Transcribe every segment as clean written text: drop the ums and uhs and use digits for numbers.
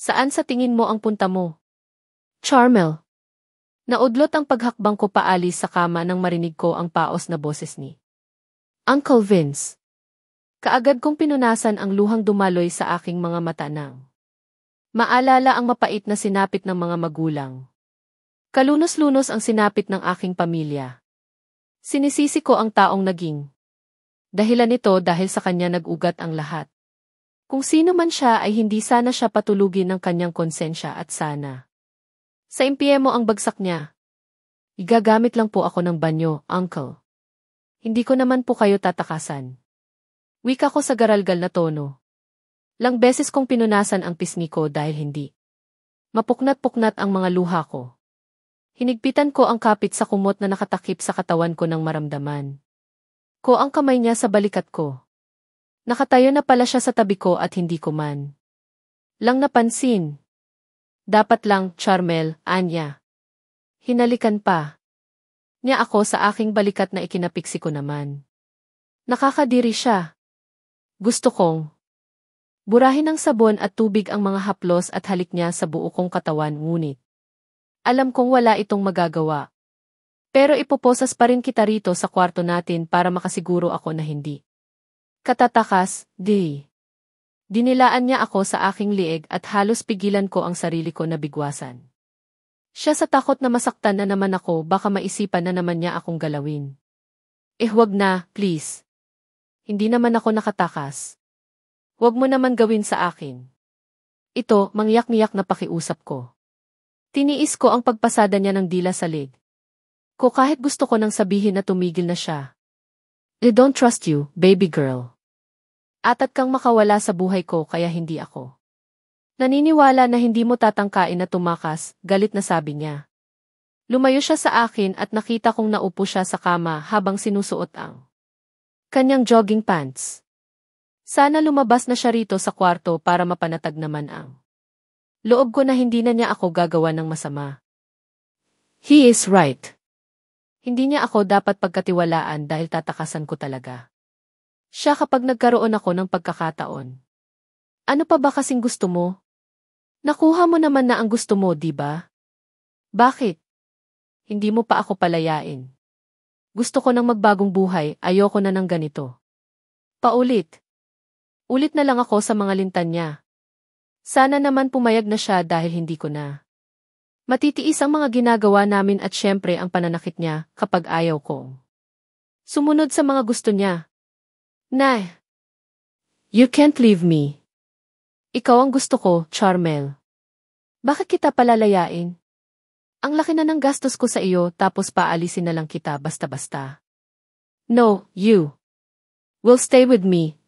Saan sa tingin mo ang punta mo? Charmel. Naudlot ang paghakbang ko paalis sa kama nang marinig ko ang paos na boses ni Uncle Vince. Kaagad kong pinunasan ang luhang dumaloy sa aking mga mata nang maalala ang mapait na sinapit ng mga magulang. Kalunos-lunos ang sinapit ng aking pamilya. Sinisisi ko ang taong naging dahilan nito dahil sa kanya nag-ugat ang lahat. Kung sino man siya ay hindi sana siya patulugin ng kanyang konsensya at sana sa impyerno ang bagsak niya. Igagamit lang po ako ng banyo, Uncle. Hindi ko naman po kayo tatakasan. Wika ko sa garalgal na tono. Lang beses kong pinunasan ang pisngi ko dahil hindi mapuknat-puknat ang mga luha ko. Hinigpitan ko ang kapit sa kumot na nakatakip sa katawan ko nang maramdaman ko ang kamay niya sa balikat ko. Nakatayo na pala siya sa tabi ko at hindi ko man lang napansin. Dapat lang, Charmel, Anya. Hinalikan pa niya ako sa aking balikat na ikinapiksi ko naman. Nakakadiri siya. Gusto kong burahin ng sabon at tubig ang mga haplos at halik niya sa buo kong katawan ngunit alam kong wala itong magagawa. Pero ipoposas pa rin kita rito sa kwarto natin para makasiguro ako na hindi katatakas, di. Dinilaan niya ako sa aking lieg at halos pigilan ko ang sarili ko na bigwasan. Siya sa takot na masaktan na naman ako baka maisipan na naman niya akong galawin. Huwag na, please. Hindi naman ako nakatakas. Huwag mo naman gawin sa akin. Ito, mangyak-ngiyak na pakiusap ko. Tiniis ko ang pagpasada niya ng dila sa leg ko kahit gusto ko nang sabihin na tumigil na siya. I don't trust you, baby girl. Atat kang makawala sa buhay ko kaya hindi ako naniniwala na hindi mo tatangkain na tumakas, galit na sabi niya. Lumayo siya sa akin at nakita kong naupo siya sa kama habang sinusuot ang kanyang jogging pants. Sana lumabas na siya rito sa kwarto para mapanatag naman ang loob ko na hindi na niya ako gagawa ng masama. He is right. Hindi niya ako dapat pagkatiwalaan dahil tatakasan ko talaga siya kapag nagkaroon ako ng pagkakataon. Ano pa ba kasing gusto mo? Nakuha mo naman na ang gusto mo, di ba? Bakit? Hindi mo pa ako palayain. Gusto ko ng magbagong buhay, ayoko na ng ganito. Paulit. Ulit na lang ako sa mga lintan niya. Sana naman pumayag na siya dahil hindi ko na matitiis ang mga ginagawa namin at syempre ang pananakit niya kapag ayaw kong sumunod sa mga gusto niya. Nay, you can't leave me. Ikaw ang gusto ko, Charmel. Bakit kita palalayain? Ang laki na ng gastos ko sa iyo tapos paalisin na lang kita basta-basta. No, you will stay with me,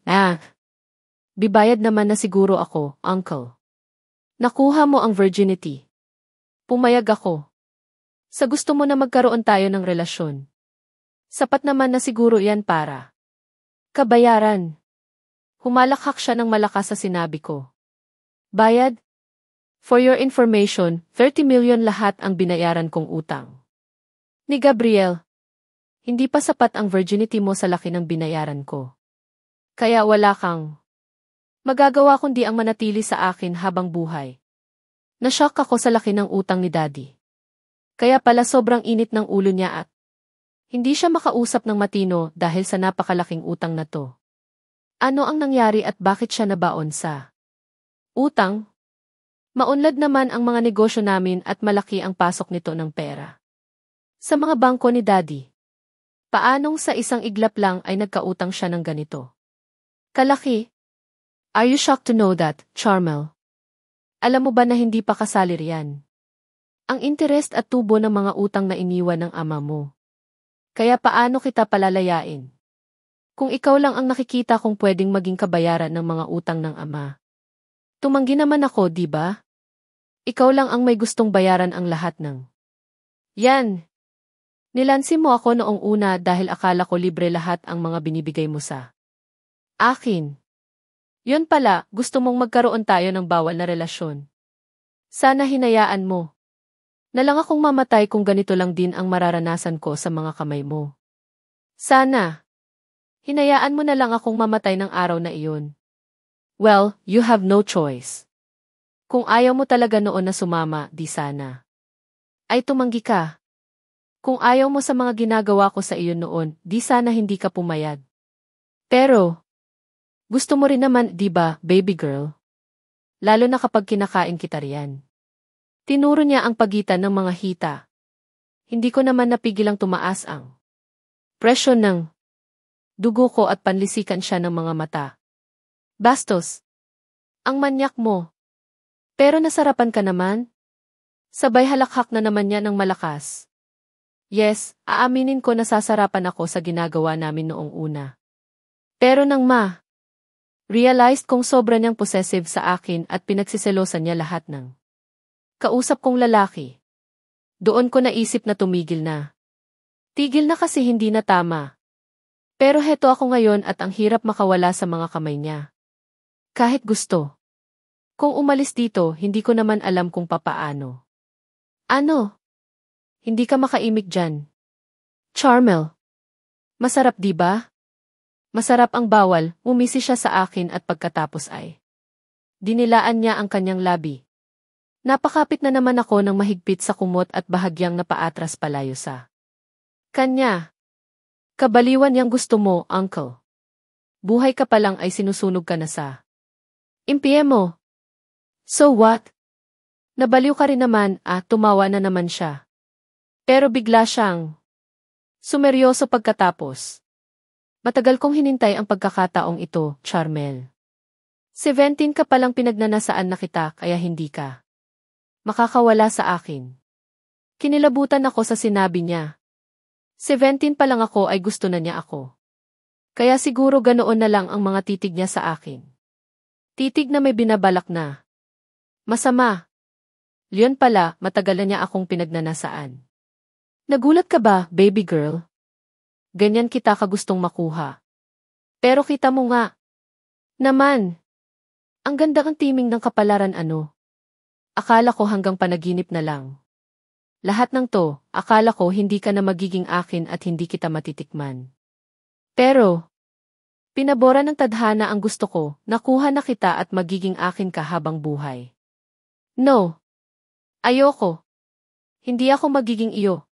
Bibayad naman na siguro ako, Uncle. Nakuha mo ang virginity. Pumayag ako. Sa gusto mo na magkaroon tayo ng relasyon. Sapat naman na siguro yan para kabayaran. Humalakhak siya ng malakas sa sinabi ko. Bayad? For your information, 30 million lahat ang binayaran kong utang. Ni Gabriel, hindi pa sapat ang virginity mo sa laki ng binayaran ko. Kaya wala kang magagawa kundi ang manatili sa akin habang buhay. Nashock ako sa laki ng utang ni Daddy. Kaya pala sobrang init ng ulo niya at hindi siya makausap ng matino dahil sa napakalaking utang na to. Ano ang nangyari at bakit siya nabaon sa utang? Maunlad naman ang mga negosyo namin at malaki ang pasok nito ng pera sa mga bangko ni Daddy. Paanong sa isang iglap lang ay nagkautang siya ng ganito kalaki? Are you shocked to know that, Charmel? Alam mo ba na hindi pa kasali riyan ang interest at tubo ng mga utang na iniwan ng ama mo? Kaya paano kita palalayain? Kung ikaw lang ang nakikita kung pwedeng maging kabayaran ng mga utang ng ama. Tumanggi naman ako, di ba? Ikaw lang ang may gustong bayaran ang lahat ng yan. Nilansi mo ako noong una dahil akala ko libre lahat ang mga binibigay mo sa akin. Yun pala, gusto mong magkaroon tayo ng bawal na relasyon. Sana hinayaan mo na lang akong mamatay kung ganito lang din ang mararanasan ko sa mga kamay mo. Sana hinayaan mo na lang akong mamatay ng araw na iyon. Well, you have no choice. Kung ayaw mo talaga noon na sumama, di sana. Ay tumanggi ka. Kung ayaw mo sa mga ginagawa ko sa iyo noon, di sana hindi ka pumayag. Pero, gusto mo rin naman, di ba, baby girl? Lalo na kapag kinakain kita riyan. Tinuro niya ang pagitan ng mga hita. Hindi ko naman napigilang tumaas ang presyon ng dugo ko at panlisikan siya ng mga mata. Bastos, ang manyak mo. Pero nasarapan ka naman? Sabay halakhak na naman niya ng malakas. Yes, aaminin ko nasasarapan ako sa ginagawa namin noong una. Pero nang realized kong sobra niyang possessive sa akin at pinagsiselosan niya lahat ng kausap kong lalaki. Doon ko naisip na tumigil na. Tigil na kasi hindi na tama. Pero heto ako ngayon at ang hirap makawala sa mga kamay niya. Kahit gusto. Kung umalis dito, hindi ko naman alam kung papaano. Ano? Hindi ka makaimik dyan. Charmel. Masarap di ba? Masarap ang bawal, umisi siya sa akin at pagkatapos ay dinilaan niya ang kanyang labi. Napakapit na naman ako ng mahigpit sa kumot at bahagyang napaatras palayo sa kanya. Kabaliwan yang gusto mo, uncle. Buhay ka pa lang ay sinusunog ka na sa impye mo. So what? Nabaliw ka rin naman, tumawa na naman siya. Pero bigla siyang sumeryoso pagkatapos. Matagal kong hinintay ang pagkakataong ito, Charmel. 17 ka palang pinagnanasaan na kita kaya hindi ka makakawala sa akin. Kinilabutan ako sa sinabi niya. 17 pa lang ako ay gusto na niya ako. Kaya siguro ganoon na lang ang mga titig niya sa akin. Titig na may binabalak na masama. Leon pala, matagal na niya akong pinagnanasaan. Nagulat ka ba, baby girl? Ganyan kita kagustong makuha. Pero kita mo nga. Naman. Ang ganda ng timing ng kapalaran ano. Akala ko hanggang panaginip na lang. Lahat ng to, akala ko hindi ka na magiging akin at hindi kita matitikman. Pero, pinabora ng tadhana ang gusto ko, nakuha na kita at magiging akin ka habang buhay. No. Ayoko. Hindi ako magiging iyo.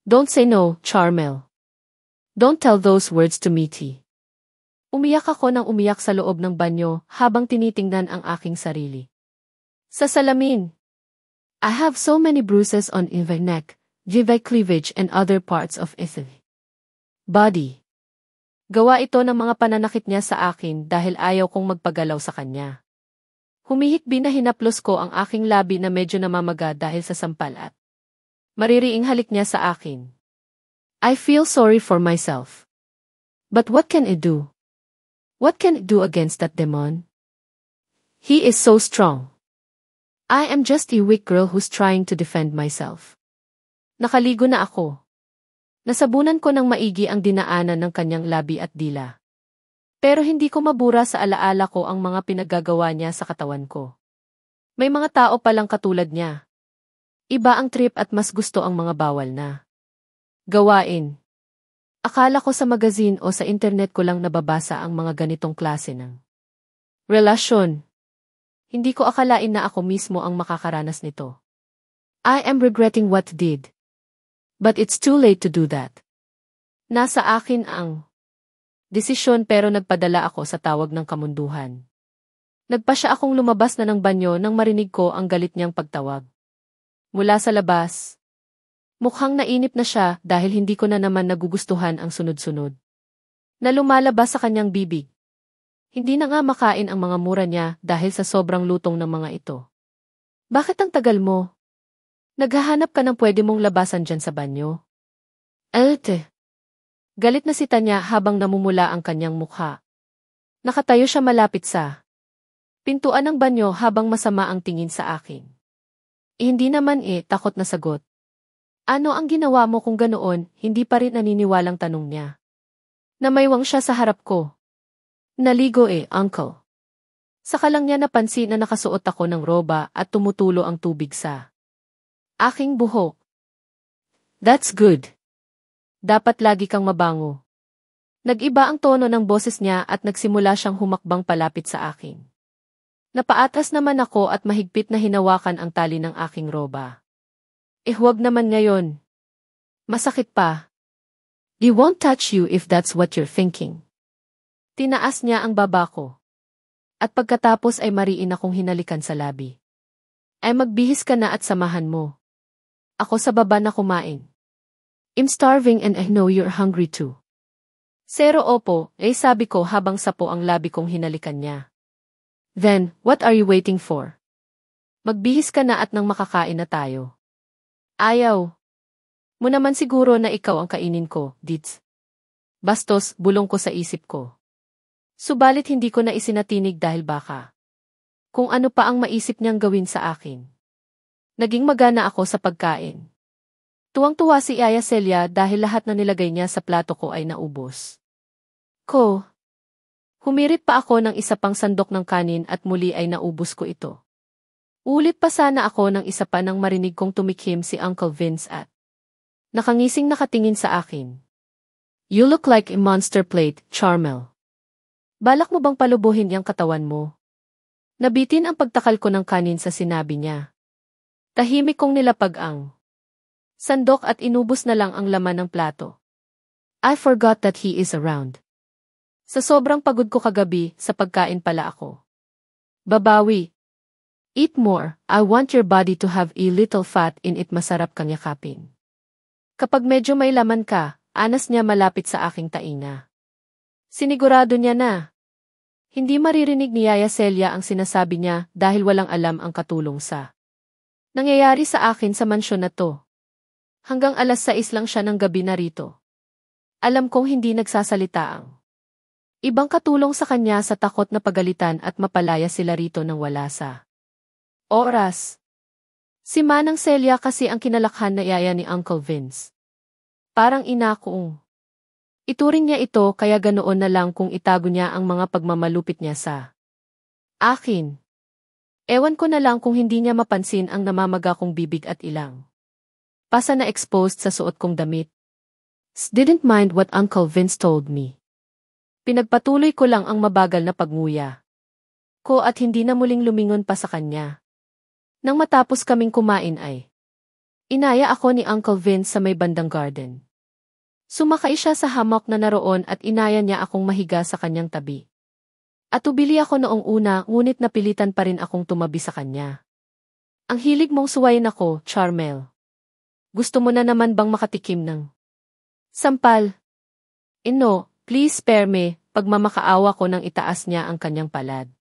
Don't say no, Charmel. Don't tell those words to me, T. Umiyak ako nang umiyak sa loob ng banyo habang tinitingnan ang aking sarili. Sa salamin. I have so many bruises on my neck, GV cleavage and other parts of its body. Gawa ito ng mga pananakit niya sa akin dahil ayaw kong magpagalaw sa kanya. Humihikbi na hinaplos ko ang aking labi na medyo namamaga dahil sa sampal at maririing halik niya sa akin. I feel sorry for myself. But what can I do? What can I do against that demon? He is so strong. I am just a weak girl who's trying to defend myself. Nakaligo na ako. Nasabunan ko ng maigi ang dinaanan ng kanyang labi at dila. Pero hindi ko mabura sa alaala ko ang mga pinaggagawa niya sa katawan ko. May mga tao palang katulad niya. Iba ang trip at mas gusto ang mga bawal na gawain. Akala ko sa magazine o sa internet ko lang nababasa ang mga ganitong klase ng relasyon. Hindi ko akalain na ako mismo ang makakaranas nito. I am regretting what did. But it's too late to do that. Nasa akin ang desisyon pero nagpadala ako sa tawag ng kamunduhan. Nagpa siya akong lumabas na ng banyo nang marinig ko ang galit niyang pagtawag. Mula sa labas. Mukhang nainip na siya dahil hindi ko na naman nagugustuhan ang sunod-sunod na lumalabas sa kanyang bibig. Hindi na nga makain ang mga mura niya dahil sa sobrang lutong ng mga ito. Bakit ang tagal mo? Naghahanap ka ng pwede mong labasan dyan sa banyo? Galit na si Tanya habang namumula ang kanyang mukha. Nakatayo siya malapit sa pintuan ng banyo habang masama ang tingin sa akin. Hindi naman takot na sagot. Ano ang ginawa mo kung ganoon, hindi pa rin naniniwalang tanong niya. Namaywang siya sa harap ko. Naligo uncle. Saka lang niya napansin na nakasuot ako ng roba at tumutulo ang tubig sa aking buhok. That's good. Dapat lagi kang mabango. Nag-iba ang tono ng boses niya at nagsimula siyang humakbang palapit sa akin. Napaatras naman ako at mahigpit na hinawakan ang tali ng aking roba. Huwag naman ngayon. Masakit pa. He won't touch you if that's what you're thinking. Tinaas niya ang baba ko. At pagkatapos ay mariin akong hinalikan sa labi. Ay magbihis ka na at samahan mo. Ako sa baba na kumain. I'm starving and I know you're hungry too. Zero opo, sabi ko habang sapo ang labi kong hinalikan niya. Then, what are you waiting for? Magbihis ka na at nang makakain na tayo. Ayaw. Mo naman siguro na ikaw ang kainin ko, Dits. Bastos, bulong ko sa isip ko. Subalit hindi ko na isinatinig dahil baka kung ano pa ang maisip niyang gawin sa akin. Naging magana ako sa pagkain. Tuwang-tuwa si Yaya Celia dahil lahat na nilagay niya sa plato ko ay naubos. Humirit pa ako ng isa pang sandok ng kanin at muli ay naubos ko ito. Ulit pa sana ako ng isa pa nang marinig kong tumikhim si Uncle Vince at nakangising nakatingin sa akin. You look like a monster plate, Charmel. Balak mo bang palubuhin yang katawan mo? Nabitin ang pagtakal ko ng kanin sa sinabi niya. Tahimik kong nilapag ang sandok at inubos na lang ang laman ng plato. I forgot that he is around. Sa sobrang pagod ko kagabi, sa pagkain pala ako. Babawi. Eat more, I want your body to have a little fat in it, masarap kang yakapin. Kapag medyo may laman ka, anas niya malapit sa aking tainga. Sinigurado niya na. Hindi maririnig ni Yaya Celia ang sinasabi niya dahil walang alam ang katulong sa nangyayari sa akin sa mansyon na to. Hanggang 6:00 lang siya ng gabi narito. Alam kong hindi nagsasalita ang ibang katulong sa kanya sa takot na pagalitan at mapalaya sila rito nang wala sa oras. Si Manang Celia kasi ang kinalakhan na yaya ni Uncle Vince. Parang ina kong ituring niya ito kaya ganoon na lang kung itago niya ang mga pagmamalupit niya sa akin. Ewan ko na lang kung hindi niya mapansin ang namamaga kong bibig at ilang pasa na exposed sa suot kong damit. Didn't mind what Uncle Vince told me. Pinagpatuloy ko lang ang mabagal na pagnguya ko at hindi na muling lumingon pa sa kanya. Nang matapos kaming kumain ay inaya ako ni Uncle Vince sa may bandang garden. Sumakay siya sa hammock na naroon at inaya niya akong mahiga sa kanyang tabi. Atubili ako noong una ngunit napilitan pa rin akong tumabi sa kanya. Ang hilig mong suwayin ako, Charmel. Gusto mo na naman bang makatikim ng sampal? No. Please spare me, pagmamakaawa ko nang itaas niya ang kanyang palad.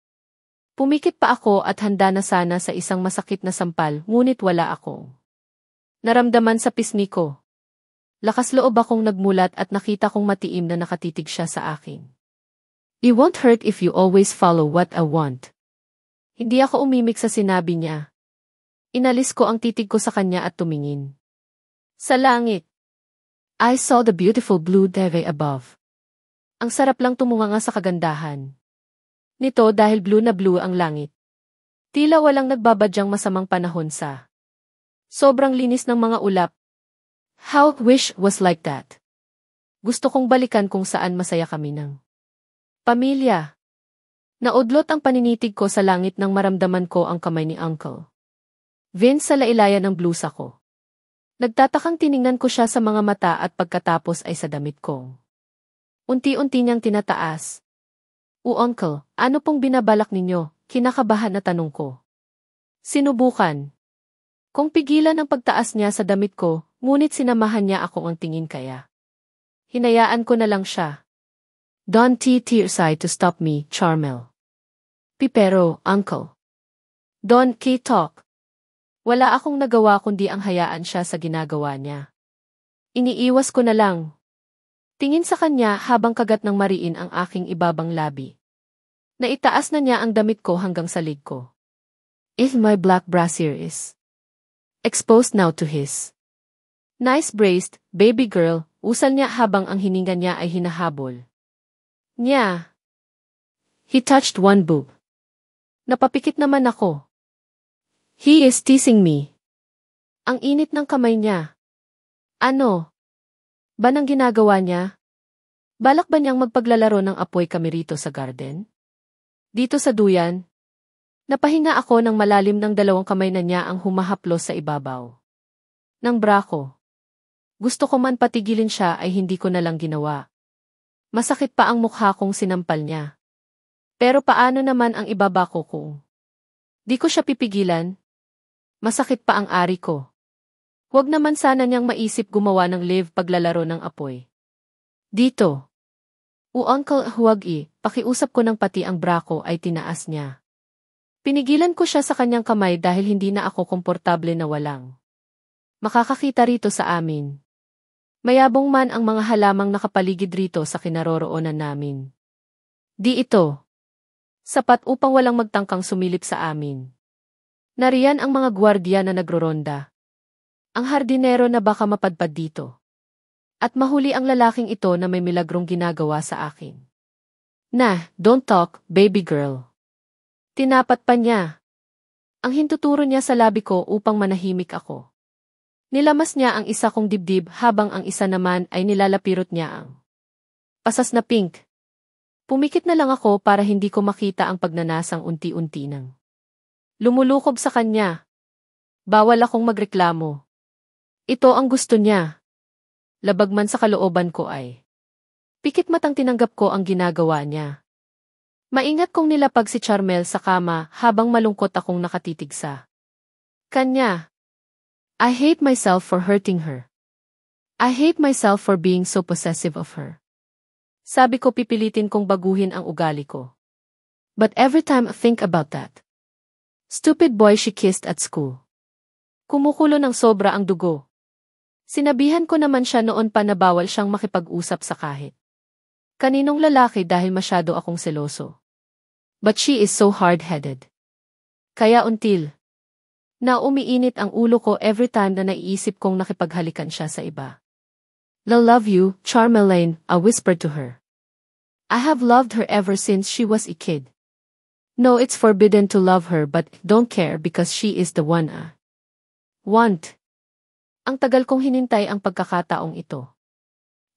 Pumikit pa ako at handa na sana sa isang masakit na sampal ngunit wala akong naramdaman sa pisngi ko. Lakas loob akong nagmulat at nakita kong matiim na nakatitig siya sa akin. It won't hurt if you always follow what I want. Hindi ako umimik sa sinabi niya. Inalis ko ang titig ko sa kanya at tumingin sa langit. I saw the beautiful blue deve above. Ang sarap lang tumunganga sa kagandahan nito dahil blue na blue ang langit. Tila walang nagbabadyang masamang panahon sa sobrang linis ng mga ulap. How wish was like that. Gusto kong balikan kung saan masaya kami ng pamilya. Naudlot ang paninitig ko sa langit nang maramdaman ko ang kamay ni Uncle Vince sa lailayan ng blusa ko. Nagtatakang tiningnan ko siya sa mga mata at pagkatapos ay sa damit kong unti-unti niyang tinataas. Uncle, ano pong binabalak ninyo? Kinakabahan na tanong ko. Sinubukan kung pigilan ang pagtaas niya sa damit ko, ngunit sinamahan niya akong ang tingin kaya hinayaan ko na lang siya. Don't try to stop me, Charmel. Pero, Uncle. Don't talk. Wala akong nagawa kundi ang hayaan siya sa ginagawa niya. Iniiwas ko na lang. Tingin sa kanya habang kagat ng mariin ang aking ibabang labi. Naitaas na niya ang damit ko hanggang sa lig ko. If my black brassiere is exposed now to his nice braced, baby girl, usal niya habang ang hininga niya ay hinahabol niya. He touched one boob. Napapikit naman ako. He is teasing me. Ang init ng kamay niya. Ano ba nang ginagawa niya? Balak ba niyang magpaglalaro ng apoy kami rito sa garden? Dito sa duyan? Napahinga ako ng malalim ng dalawang kamay na niya ang humahaplos sa ibabaw ng bra ko. Gusto ko man patigilin siya ay hindi ko na lang ginawa. Masakit pa ang mukha kong sinampal niya. Pero paano naman ang ibaba ko kung di ko siya pipigilan? Masakit pa ang ari ko. Huwag naman sana niyang maisip gumawa ng live paglalaro ng apoy. Dito. Uncle, huwag pakiusap ko ng pati ang bra ko ay tinaas niya. Pinigilan ko siya sa kanyang kamay dahil hindi na ako komportable na walang makakakita rito sa amin. Mayabong man ang mga halamang nakapaligid rito sa kinaroroonan namin. Di ito sapat upang walang magtangkang sumilip sa amin. Nariyan ang mga gwardiya na nagroronda. Ang hardinero na baka mapadpad dito. At mahuli ang lalaking ito na may milagrong ginagawa sa akin. Don't talk, baby girl. Tinapat pa niya. Ang hintuturo niya sa labi ko upang manahimik ako. Nilamas niya ang isa kong dibdib habang ang isa naman ay nilalapirot niya ang pasas na pink. Pumikit na lang ako para hindi ko makita ang pagnanasang unti-unti nang lumulukob sa kanya. Bawal akong magreklamo. Ito ang gusto niya. Labag man sa kalooban ko ay pikit matang tinanggap ko ang ginagawa niya. Maingat kong nilapag si Charmel sa kama habang malungkot akong nakatitig sa kanya. I hate myself for hurting her. I hate myself for being so possessive of her. Sabi ko pipilitin kong baguhin ang ugali ko. But every time I think about that stupid boy she kissed at school, kumukulo ng sobra ang dugo. Sinabihan ko naman siya noon pa na bawal siyang makipag-usap sa kahit kaninong lalaki dahil masyado akong seloso. But she is so hard-headed. Kaya until na umiinit ang ulo ko every time na naiisip kong nakipaghalikan siya sa iba. "I love you, Charmelaine," I whispered to her. I have loved her ever since she was a kid. No, it's forbidden to love her but don't care because she is the one I want. Ang tagal kong hinintay ang pagkakataong ito.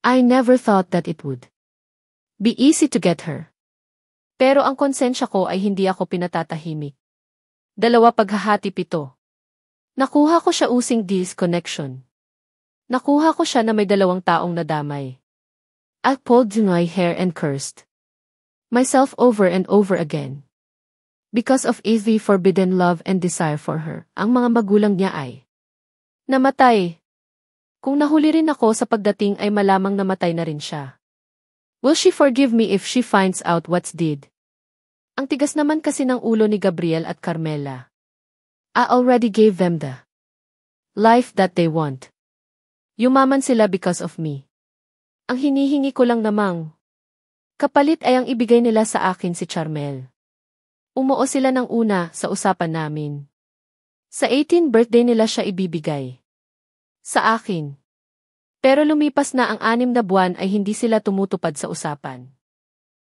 I never thought that it would be easy to get her. Pero ang konsensya ko ay hindi ako pinatatahimik. 2 paghahatip ito. Nakuha ko siya using this connection. Nakuha ko siya na may 2 taong nadamay. I pulled my hair and cursed myself over and over again. Because of the forbidden love and desire for her, ang mga magulang niya ay namatay. Kung nahuli rin ako sa pagdating ay malamang namatay na rin siya. Will she forgive me if she finds out what's did? Ang tigas naman kasi ng ulo ni Gabriel at Carmela. I already gave them the life that they want. Yumaman sila because of me. Ang hinihingi ko lang namang kapalit ay ang ibigay nila sa akin si Charmel. Umuo sila ng una sa usapan namin. Sa 18th birthday nila siya ibibigay sa akin. Pero lumipas na ang 6 na buwan ay hindi sila tumutupad sa usapan.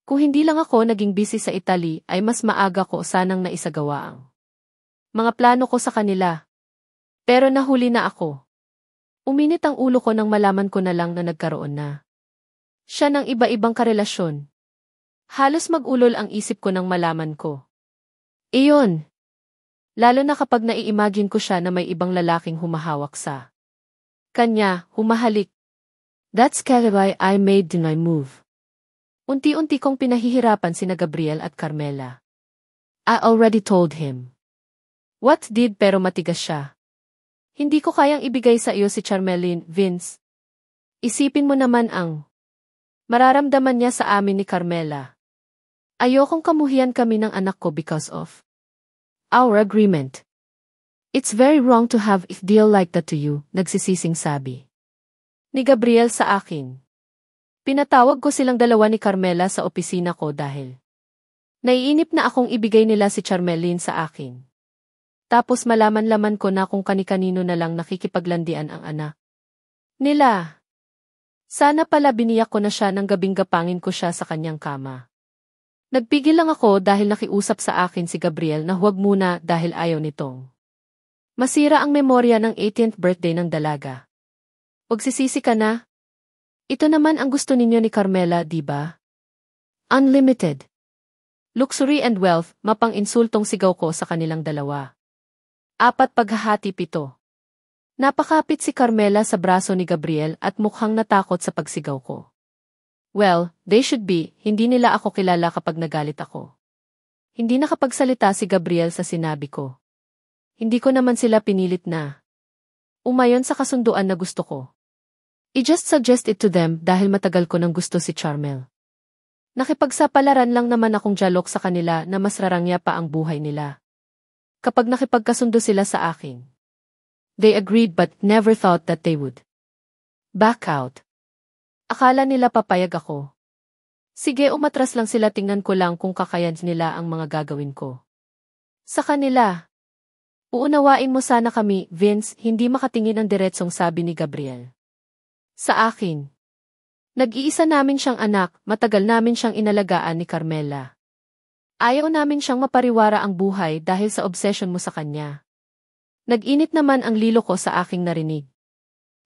Kung hindi lang ako naging busy sa Italy ay mas maaga ko sanang naisagawa ang mga plano ko sa kanila. Pero nahuli na ako. Uminit ang ulo ko nang malaman ko na lang na nagkaroon na siya ng iba-ibang karelasyon. Halos mag-ulol ang isip ko nang malaman ko. Iyon. Lalo na kapag nai-imagine ko siya na may ibang lalaking humahawak sa kanya, humahalik. That's why I made my move. Unti-unti kong pinahihirapan sina Gabriel at Carmela. I already told him what did pero matigas siya. Hindi ko kayang ibigay sa iyo si Charmeline, Vince. Isipin mo naman ang mararamdaman niya sa amin ni Carmela. Ayokong kamuhian kami ng anak ko because of our agreement. It's very wrong to have a deal like that to you, nagsisising sabi ni Gabriel sa akin. Pinatawag ko silang 2 ni Carmela sa opisina ko dahil naiinip na akong ibigay nila si Charmeline sa akin. Tapos malaman-laman ko na kung kani-kanino na lang nakikipaglandian ang anak nila. Sana pala biniyak ko na siya ng gabing gapangin ko siya sa kanyang kama. Nagpigil lang ako dahil nakiusap sa akin si Gabriel na huwag muna dahil ayaw nitong masira ang memorya ng 18th birthday ng dalaga. Pagsisisi ka na? Ito naman ang gusto ninyo ni Carmela, di ba? Unlimited Luxury and wealth, mapang-insultong sigaw ko sa kanilang dalawa. 4 paghahati 7. Napakapit si Carmela sa braso ni Gabriel at mukhang natakot sa pagsigaw ko. Well, they should be, hindi nila ako kilala kapag nagalit ako. Hindi nakapagsalita si Gabriel sa sinabi ko. Hindi ko naman sila pinilit na. Umayon sa kasunduan na gusto ko. I just suggest it to them dahil matagal ko nang gusto si Charmel. Nakipagsapalaran lang naman akong jalok sa kanila na mas rarangya pa ang buhay nila. Kapag nakipagkasundo sila sa akin. They agreed but never thought that they would back out. Akala nila papayag ako. Sige, umatras lang sila, tingnan ko lang kung kakayan nila ang mga gagawin ko. Sa kanila. Uunawain mo sana kami, Vince, hindi makatingin ang diretsong sabi ni Gabriel. Sa akin. Nag-iisa namin siyang anak, matagal namin siyang inalagaan ni Carmela. Ayaw namin siyang mapariwara ang buhay dahil sa obsession mo sa kanya. Nag-init naman ang lilo ko sa aking narinig.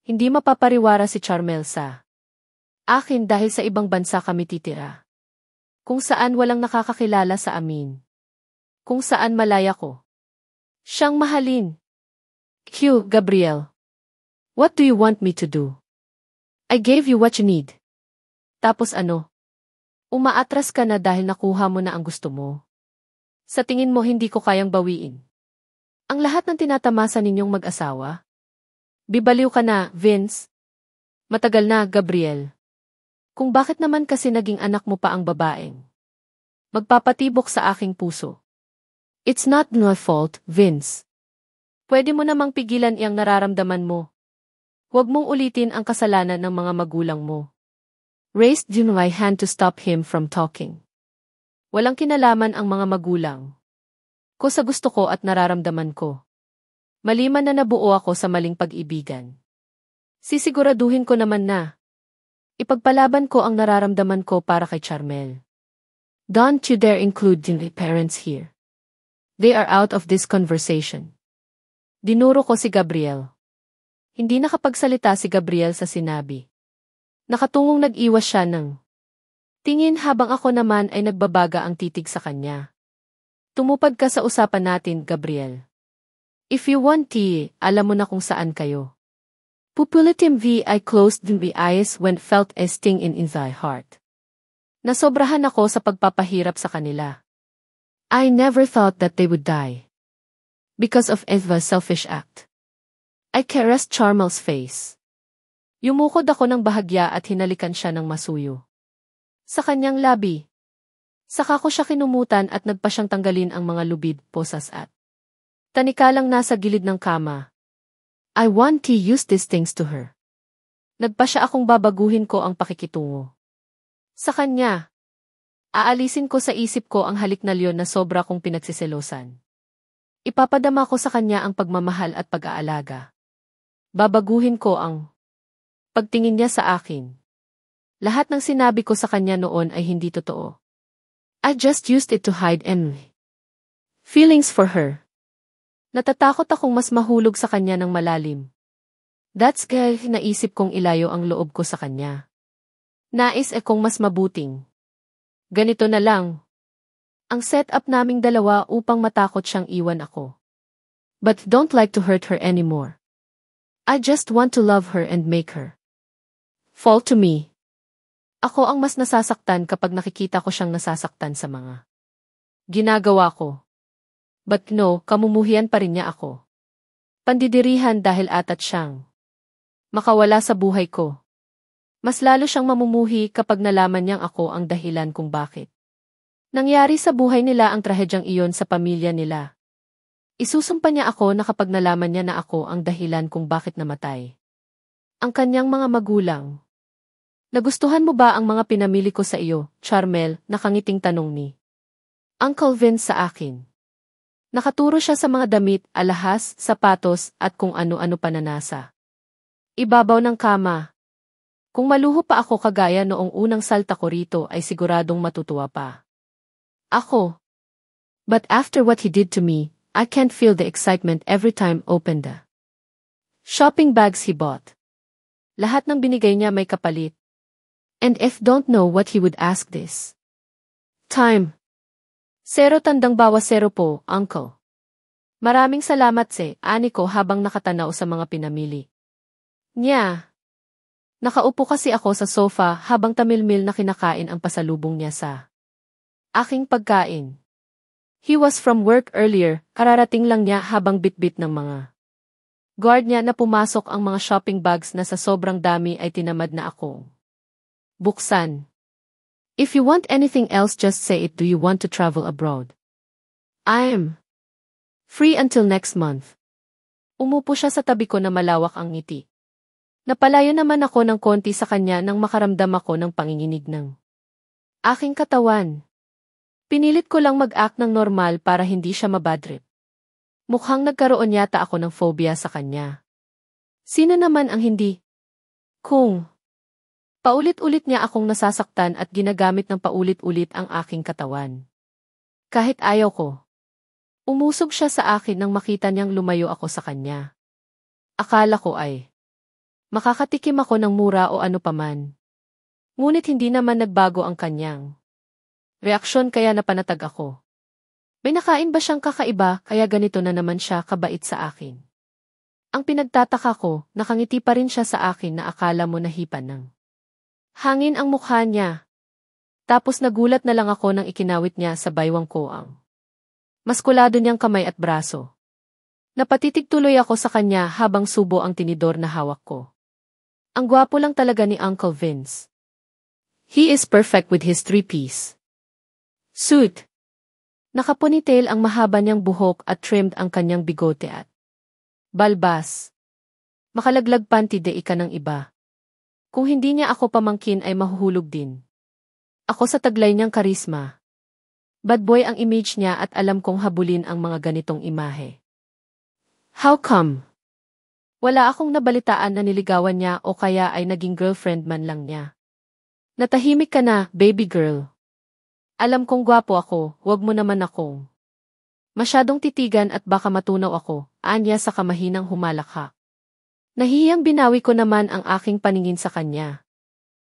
Hindi mapapariwara si Charmel sa akin dahil sa ibang bansa kami titira. Kung saan walang nakakakilala sa amin. Kung saan malaya ko. Siyang mahalin. Q, Gabriel. What do you want me to do? I gave you what you need. Tapos ano? Umaatras ka na dahil nakuha mo na ang gusto mo. Sa tingin mo hindi ko kayang bawiin. Ang lahat ng tinatamasa ninyong mag-asawa? Bibaliw ka na, Vince. Matagal na, Gabriel. Kung bakit naman kasi naging anak mo pa ang babaeng magpapatibok sa aking puso. It's not my fault, Vince. Pwede mo namang pigilan iyang nararamdaman mo. Huwag mong ulitin ang kasalanan ng mga magulang mo. Raised my hand to stop him from talking. Walang kinalaman ang mga magulang ko sa gusto ko at nararamdaman ko. Maliman na nabuo ako sa maling pag-ibigan. Sisiguraduhin ko naman na ipagpalaban ko ang nararamdaman ko para kay Charmel. Don't you dare include the parents here. They are out of this conversation. Dinuro ko si Gabriel. Hindi nakapagsalita si Gabriel sa sinabi. Nakatungong nag-iwas siya ng tingin habang ako naman ay nagbabaga ang titig sa kanya. Tumupad ka sa usapan natin, Gabriel. If you want tea, alam mo na kung saan kayo. Pupulitim v I closed the eyes when felt a sting in thy heart. Nasobrahan ako sa pagpapahirap sa kanila. I never thought that they would die. Because of Eva's selfish act. I caressed Charmel's face. Yumukod ako ng bahagya at hinalikan siya ng masuyo. Sa kanyang labi. Saka ko siya kinumutan at nagpa siyang tanggalin ang mga lubid, posas at tanikalang nasa gilid ng kama. I want to use these things to her. Nagpa siya akong babaguhin ko ang pakikitungo. Sa kanya. Aalisin ko sa isip ko ang halik na leon na sobra kong pinagsiselosan. Ipapadama ko sa kanya ang pagmamahal at pag-aalaga. Babaguhin ko ang pagtingin niya sa akin. Lahat ng sinabi ko sa kanya noon ay hindi totoo. I just used it to hide my feelings for her. Natatakot akong mas mahulog sa kanya ng malalim. That's kaya naisip kong ilayo ang loob ko sa kanya. Nais kong mas mabuting. Ganito na lang. Ang setup naming dalawa upang matakot siyang iwan ako. But don't like to hurt her anymore. I just want to love her and make her fall to me. Ako ang mas nasasaktan kapag nakikita ko siyang nasasaktan sa mga ginagawa ko. But no, kamumuhian pa rin niya ako. Pandidirihan dahil atat siyang makawala sa buhay ko. Mas lalo siyang mamumuhi kapag nalaman niyang ako ang dahilan kung bakit nangyari sa buhay nila ang trahedyang iyon sa pamilya nila. Isusumpa niya ako na kapag nalaman niya na ako ang dahilan kung bakit namatay ang kanyang mga magulang. Nagustuhan mo ba ang mga pinamili ko sa iyo, Charmel? Nakangiting tanong ni Uncle Vince sa akin. Nakaturo siya sa mga damit, alahas, sapatos, at kung ano-ano pa na nasa ibabaw ng kama. Kung maluho pa ako kagaya noong unang salta ko rito ay siguradong matutuwa pa ako. But after what he did to me, I can't feel the excitement every time open the shopping bags he bought. Lahat ng binigay niya may kapalit. And if don't know what he would ask this time. 0 tandang bawas 0 po, uncle. Maraming salamat ani ko habang nakatanaw sa mga pinamili niya. Nakaupo kasi ako sa sofa habang tamilmil na kinakain ang pasalubong niya sa aking pagkain. He was from work earlier, kararating lang niya habang bitbit ng mga guard niya na pumasok ang mga shopping bags na sa sobrang dami ay tinamad na akong buksan. If you want anything else just say it. Do you want to travel abroad? I'm free until next month. Umupo siya sa tabi ko na malawak ang ngiti. Napalayo naman ako ng konti sa kanya nang makaramdam ako ng panginginig ng aking katawan. Pinilit ko lang mag-act ng normal para hindi siya mabadrip. Mukhang nagkaroon yata ako ng phobia sa kanya. Sino naman ang hindi? Kung paulit-ulit niya akong nasasaktan at ginagamit ng paulit-ulit ang aking katawan. Kahit ayaw ko. Umusog siya sa akin nang makita niyang lumayo ako sa kanya. Akala ko ay makakatikim ako ng mura o ano paman. Ngunit hindi naman nagbago ang kanyang reaksyon kaya napanatag ako. May nakain ba siyang kakaiba kaya ganito na naman siya kabait sa akin? Ang pinagtataka ko, nakangiti pa rin siya sa akin na akala mo nahipan ng hangin ang mukha niya. Tapos nagulat na lang ako nang ikinawit niya sa baywang ko ang maskulado niyang kamay at braso. Napatitig tuloy ako sa kanya habang subo ang tinidor na hawak ko. Ang gwapo lang talaga ni Uncle Vince. He is perfect with his three-piece suit. Nakaponytail ang mahaba niyang buhok at trimmed ang kanyang bigote at balbas. Makalaglag panty de ika ng iba. Kung hindi niya ako pamangkin ay mahuhulog din ako sa taglay niyang karisma. Bad boy ang image niya at alam kong habulin ang mga ganitong imahe. How come? Wala akong nabalitaan na niligawan niya o kaya ay naging girlfriend man lang niya. Natahimik ka na, baby girl. Alam kong gwapo ako, wag mo naman akong masyadong titigan at baka matunaw ako, anya sa kamahinang humalakha. Nahihiyang binawi ko naman ang aking paningin sa kanya.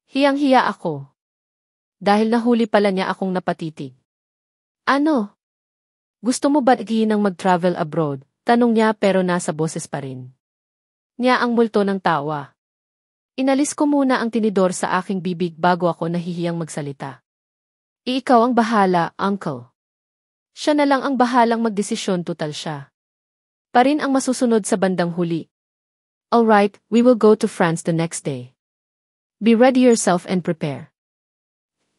Hiyang-hiya ako. Dahil nahuli pala niya akong napatitig. Ano? Gusto mo ba ng mag-travel abroad? Tanong niya pero nasa boses pa rin niya ang multo ng tawa. Inalis ko muna ang tinidor sa aking bibig bago ako nahihiyang magsalita. Ikaw ang bahala, uncle. Siya na lang ang bahalang magdesisyon, tutal siya pa rin ang masusunod sa bandang huli. Alright, we will go to France the next day. Be ready yourself and prepare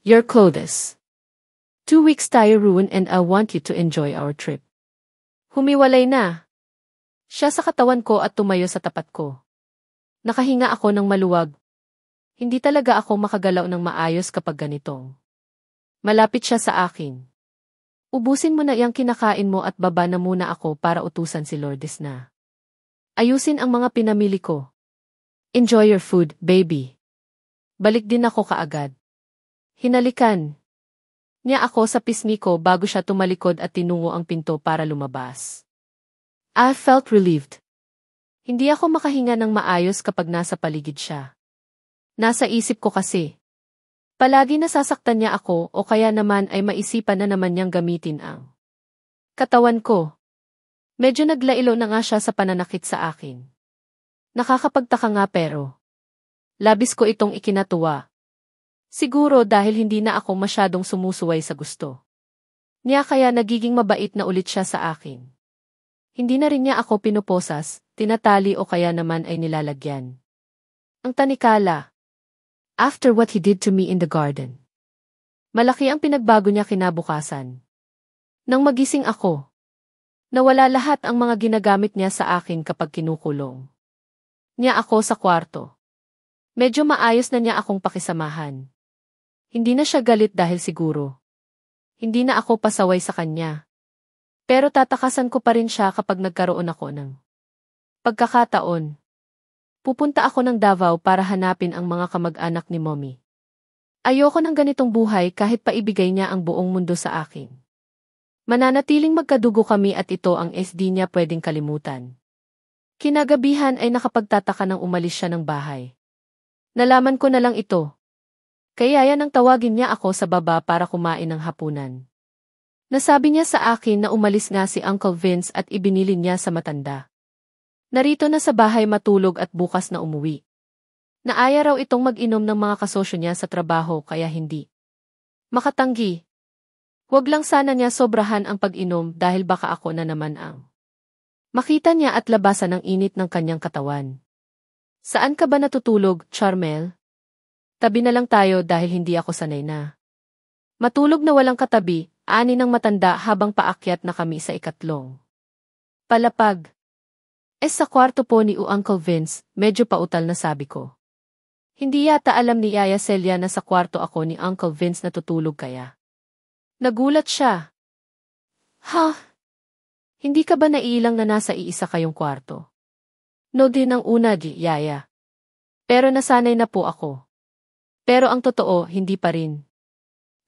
your clothes. 2 weeks tayo ruin and I want you to enjoy our trip. Humiwalay na siya sa katawan ko at tumayo sa tapat ko. Nakahinga ako ng maluwag. Hindi talaga ako makagalaw ng maayos kapag ganitong malapit siya sa akin. Ubusin mo na iyang kinakain mo at baba na muna ako para utusan si Lourdes na ayusin ang mga pinamili ko. Enjoy your food, baby. Balik din ako kaagad. Hinalikan niya ako sa pisngi ko bago siya tumalikod at tinungo ang pinto para lumabas. I felt relieved. Hindi ako makahinga ng maayos kapag nasa paligid siya. Nasa isip ko kasi. Palagi nasasaktan niya ako o kaya naman ay maisipan na naman niyang gamitin ang katawan ko. Medyo naglailo na nga siya sa pananakit sa akin. Nakakapagtaka nga pero labis ko itong ikinatuwa. Siguro dahil hindi na ako masyadong sumusuway sa gusto niya kaya nagiging mabait na ulit siya sa akin. Hindi na rin niya ako pinuposas, tinatali o kaya naman ay nilalagyan. Ang tanikala. After what he did to me in the garden. Malaki ang pinagbago niya kinabukasan. Nang magising ako, nawala lahat ang mga ginagamit niya sa akin kapag kinukulong niya ako sa kwarto. Medyo maayos na niya akong pakisamahan. Hindi na siya galit dahil siguro hindi na ako pasaway sa kanya. Pero tatakasan ko pa rin siya kapag nagkaroon ako ng pagkakataon. Pupunta ako ng Davao para hanapin ang mga kamag-anak ni Mommy. Ayoko ng ganitong buhay kahit paibigay niya ang buong mundo sa akin. Mananatiling magkadugo kami at ito ang SD niya pwedeng kalimutan. Kinagabihan ay nakapagtataka nang umalis siya ng bahay. Nalaman ko na lang ito. Kaya yan ang tawagin niya ako sa baba para kumain ng hapunan. Nasabi niya sa akin na umalis nga si Uncle Vince at ibinili niya sa matanda. Narito na sa bahay matulog at bukas na umuwi. Naaya raw itong mag-inom ng mga kasosyo niya sa trabaho kaya hindi makatanggi. Huwag lang sana niya sobrahan ang pag-inom dahil baka ako na naman ang makita niya at labasan ng init ng kanyang katawan. Saan ka ba natutulog, Charmel? Tabi na lang tayo dahil hindi ako sanay na matulog na walang katabi, ani ng matanda habang paakyat na kami sa ikatlong palapag. Sa kwarto po ni Uncle Vince, medyo pautal na sabi ko. Hindi yata alam ni Yaya Celia na sa kwarto ako ni Uncle Vince natutulog kaya. Nagulat siya. Ha? Hindi ka ba naiilang na nasa iisa kayong kwarto? No din ang una, Yaya. Pero nasanay na po ako. Pero ang totoo, hindi pa rin.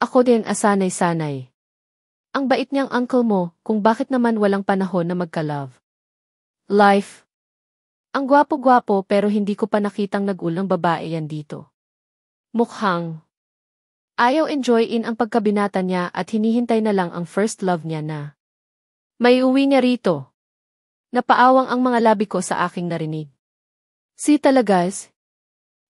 Ako din asanay-sanay. Ang bait niyang uncle mo, kung bakit naman walang panahon na magka-love. Life. Ang gwapo-gwapo pero hindi ko pa nakitang nag-ulang babae yan dito. Mukhang ayaw enjoyin ang pagkabinata niya at hinihintay na lang ang first love niya na may uwi niya rito. Napaawang ang mga labi ko sa aking narinig. Si talagas?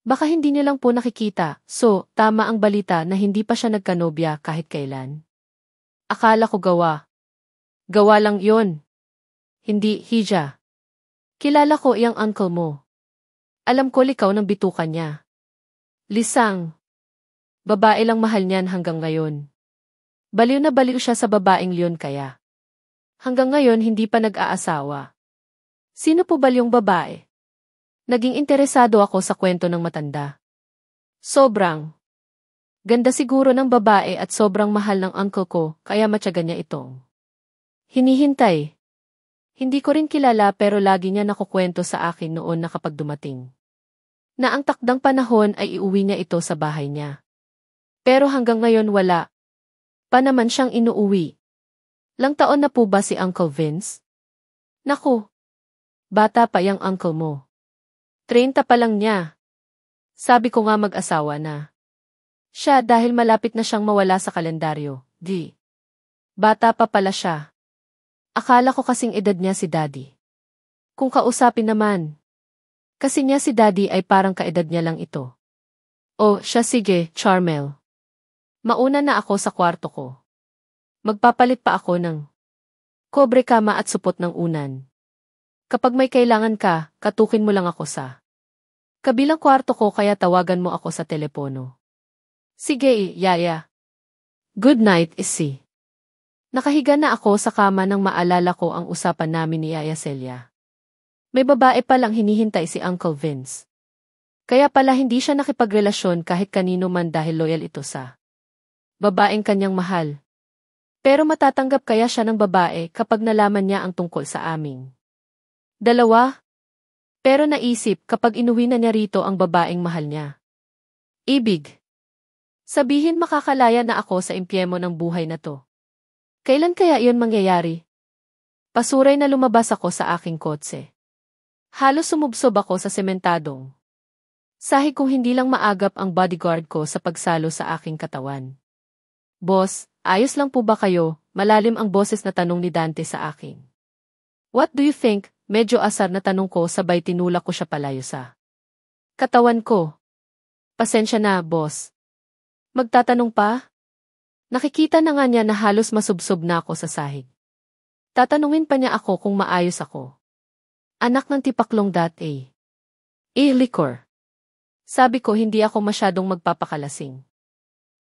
Baka hindi niyo lang po nakikita, so tama ang balita na hindi pa siya nagkanobya kahit kailan. Akala ko gawa. Gawa lang yon. Hindi, hija. Kilala ko iyang uncle mo. Alam ko likaw ng bitukan niya. Lisang. Babae lang mahal niyan hanggang ngayon. Baliw na baliw siya sa babaeng leon kaya. Hanggang ngayon hindi pa nag-aasawa. Sino po ba yung babae? Naging interesado ako sa kwento ng matanda. Sobrang ganda siguro ng babae at sobrang mahal ng uncle ko kaya matyaga niya itong hinihintay. Hindi ko rin kilala pero lagi niya nakukwento sa akin noon na kapag dumating na ang takdang panahon ay iuwi niya ito sa bahay niya. Pero hanggang ngayon wala pa naman siyang inuuwi. Lang taon na po ba si Uncle Vince? Naku, bata pa yang uncle mo. 30 pa lang niya. Sabi ko nga mag-asawa na siya dahil malapit na siyang mawala sa kalendaryo. Di. Bata pa pala siya. Akala ko kasing edad niya si Daddy. Kung kausapin naman. Kasi niya si Daddy ay parang kaedad niya lang ito. Oh, siya sige, Charmel. Mauna na ako sa kwarto ko. Magpapalit pa ako ng kobre kama at supot ng unan. Kapag may kailangan ka, katukin mo lang ako sa kabilang kwarto ko kaya tawagan mo ako sa telepono. Sige, Yaya. Good night, Isi. Nakahiga na ako sa kama nang maalala ko ang usapan namin ni Yaya Celia. May babae palang hinihintay si Uncle Vince. Kaya pala hindi siya nakipagrelasyon kahit kanino man dahil loyal ito sa babaeng kanyang mahal. Pero matatanggap kaya siya ng babae kapag nalaman niya ang tungkol sa aming dalawa? Pero naisip kapag inuwi na niya rito ang babaeng mahal niya. Ibig sabihin makakalaya na ako sa impyerno ng buhay na to. Kailan kaya iyon mangyayari? Pasuray na lumabas ako sa aking kotse. Halos sumubsob ako sa sementadong sahig kung hindi lang maagap ang bodyguard ko sa pagsalo sa aking katawan. Boss, ayos lang po ba kayo? Malalim ang boses na tanong ni Dante sa akin. What do you think? Medyo asar na tanong ko sabay tinulak ko siya palayo sa katawan ko. Pasensya na, boss. Magtatanong pa? Nakikita na nga niya na halos masubsob na ako sa sahig. Tatanungin pa niya ako kung maayos ako. Anak ng tipaklong dat. Liquor. Sabi ko hindi ako masyadong magpapakalasing.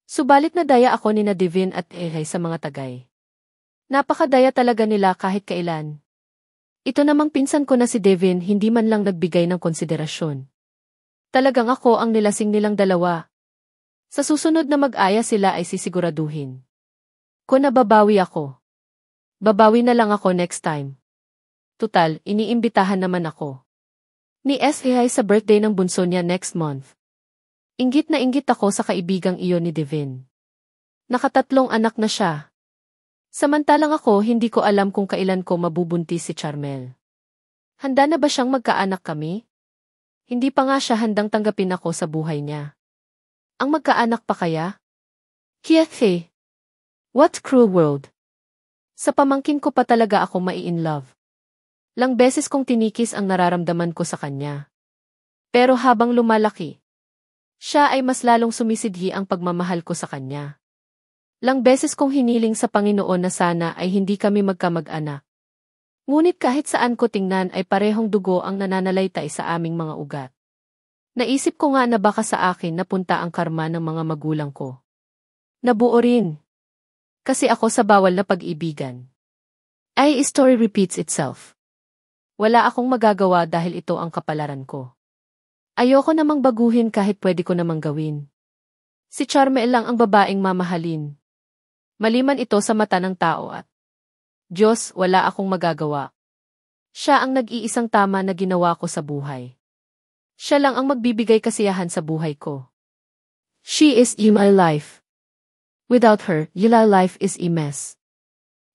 Subalit na daya ako ni na Divin at Ehay sa mga tagay. Napakadaya talaga nila kahit kailan. Ito namang pinsan ko na si Devin hindi man lang nagbigay ng konsiderasyon. Talagang ako ang nilasing nilang dalawa. Sa susunod na mag-aya sila ay sisiguraduhin. Kung nababawi ako. Babawi na lang ako next time. Tutal, iniimbitahan naman ako ni S.A. sa birthday ng bunso niya next month. Inggit na inggit ako sa kaibigang iyon ni Devin. Nakatatlong anak na siya. Samantalang ako hindi ko alam kung kailan ko mabubuntis si Charmel. Handa na ba siyang magkaanak kami? Hindi pa nga siya handang tanggapin ako sa buhay niya. Ang magkaanak pa kaya? Kiathe. What cruel world. Sa pamangkin ko pa talaga ako mai-in love. Lang beses kong tinikis ang nararamdaman ko sa kanya. Pero habang lumalaki, siya ay mas lalong sumisidhi ang pagmamahal ko sa kanya. Lang beses kong hiniling sa Panginoon na sana ay hindi kami magkamag-anak. Ngunit kahit saan ko tingnan ay parehong dugo ang nananalaytay sa aming mga ugat. Naisip ko nga na baka sa akin napunta ang karma ng mga magulang ko. Nabuo rin. Kasi ako sa bawal na pag-ibigan. Ay, story repeats itself. Wala akong magagawa dahil ito ang kapalaran ko. Ayoko namang baguhin kahit pwede ko namang gawin. Si Charmel lang ang babaeng mamahalin. Maliman ito sa mata ng tao at Diyos, wala akong magagawa. Siya ang nag-iisang tama na ginawa ko sa buhay. Siya lang ang magbibigay kasiyahan sa buhay ko. She is my life. Without her, my life is a mess.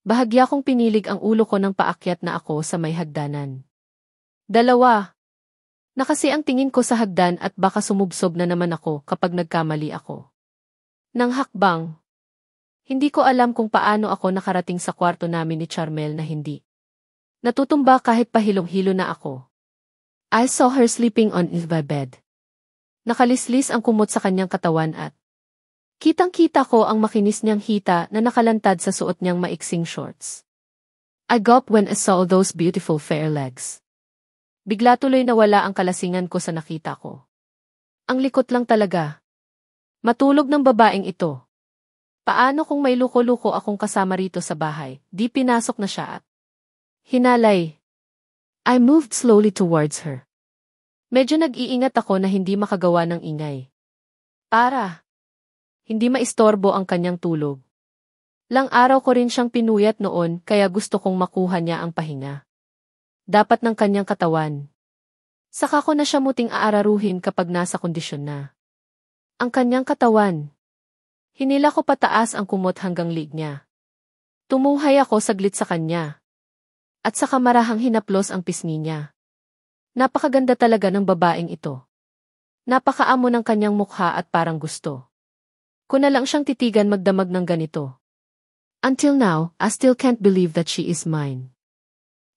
Bahagya kong pinilig ang ulo ko ng paakyat na ako sa may hagdanan. 2. Na kasi ang tingin ko sa hagdan at baka sumubsob na naman ako kapag nagkamali ako. Nang hakbang. Hindi ko alam kung paano ako nakarating sa kwarto namin ni Charmel na hindi natutumba kahit pahilong-hilo na ako. I saw her sleeping on my bed. Nakalislis ang kumot sa kanyang katawan at kitang-kita ko ang makinis niyang hita na nakalantad sa suot niyang maiksing shorts. I gulped when I saw those beautiful fair legs. Bigla tuloy nawala ang kalasingan ko sa nakita ko. Ang likot lang talaga. Matulog ng babaeng ito. Paano kung may luko-luko akong kasama rito sa bahay, di pinasok na siya at hinalay. I moved slowly towards her. Medyo nag-iingat ako na hindi makagawa ng ingay. Para hindi maistorbo ang kanyang tulog. Lang araw ko rin siyang pinuyat noon kaya gusto kong makuha niya ang pahinga. Dapat ng kanyang katawan. Saka ko na siya muting aararuhin kapag nasa kondisyon na. Ang kanyang katawan. Hinila ko pataas ang kumot hanggang liig niya. Tumuhay ako saglit sa kanya. At saka marahang hinaplos ang pisngi niya. Napakaganda talaga ng babaeng ito. Napakaamo ng kanyang mukha at parang gusto ko na lang siyang titigan magdamag ng ganito. Until now, I still can't believe that she is mine.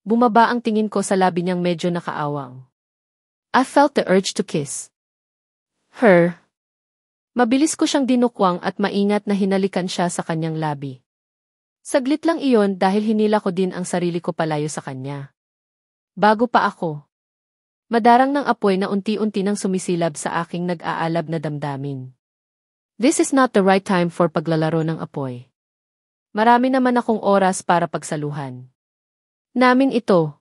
Bumaba ang tingin ko sa labi niyang medyo nakaawang. I felt the urge to kiss her. Mabilis ko siyang dinukwang at maingat na hinalikan siya sa kanyang labi. Saglit lang iyon dahil hinila ko din ang sarili ko palayo sa kanya. Bago pa ako. Madarang ng apoy na unti-unti nang sumisilab sa aking nag-aalab na damdamin. This is not the right time for paglalaro ng apoy. Marami naman akong oras para pagsaluhan. Namin ito.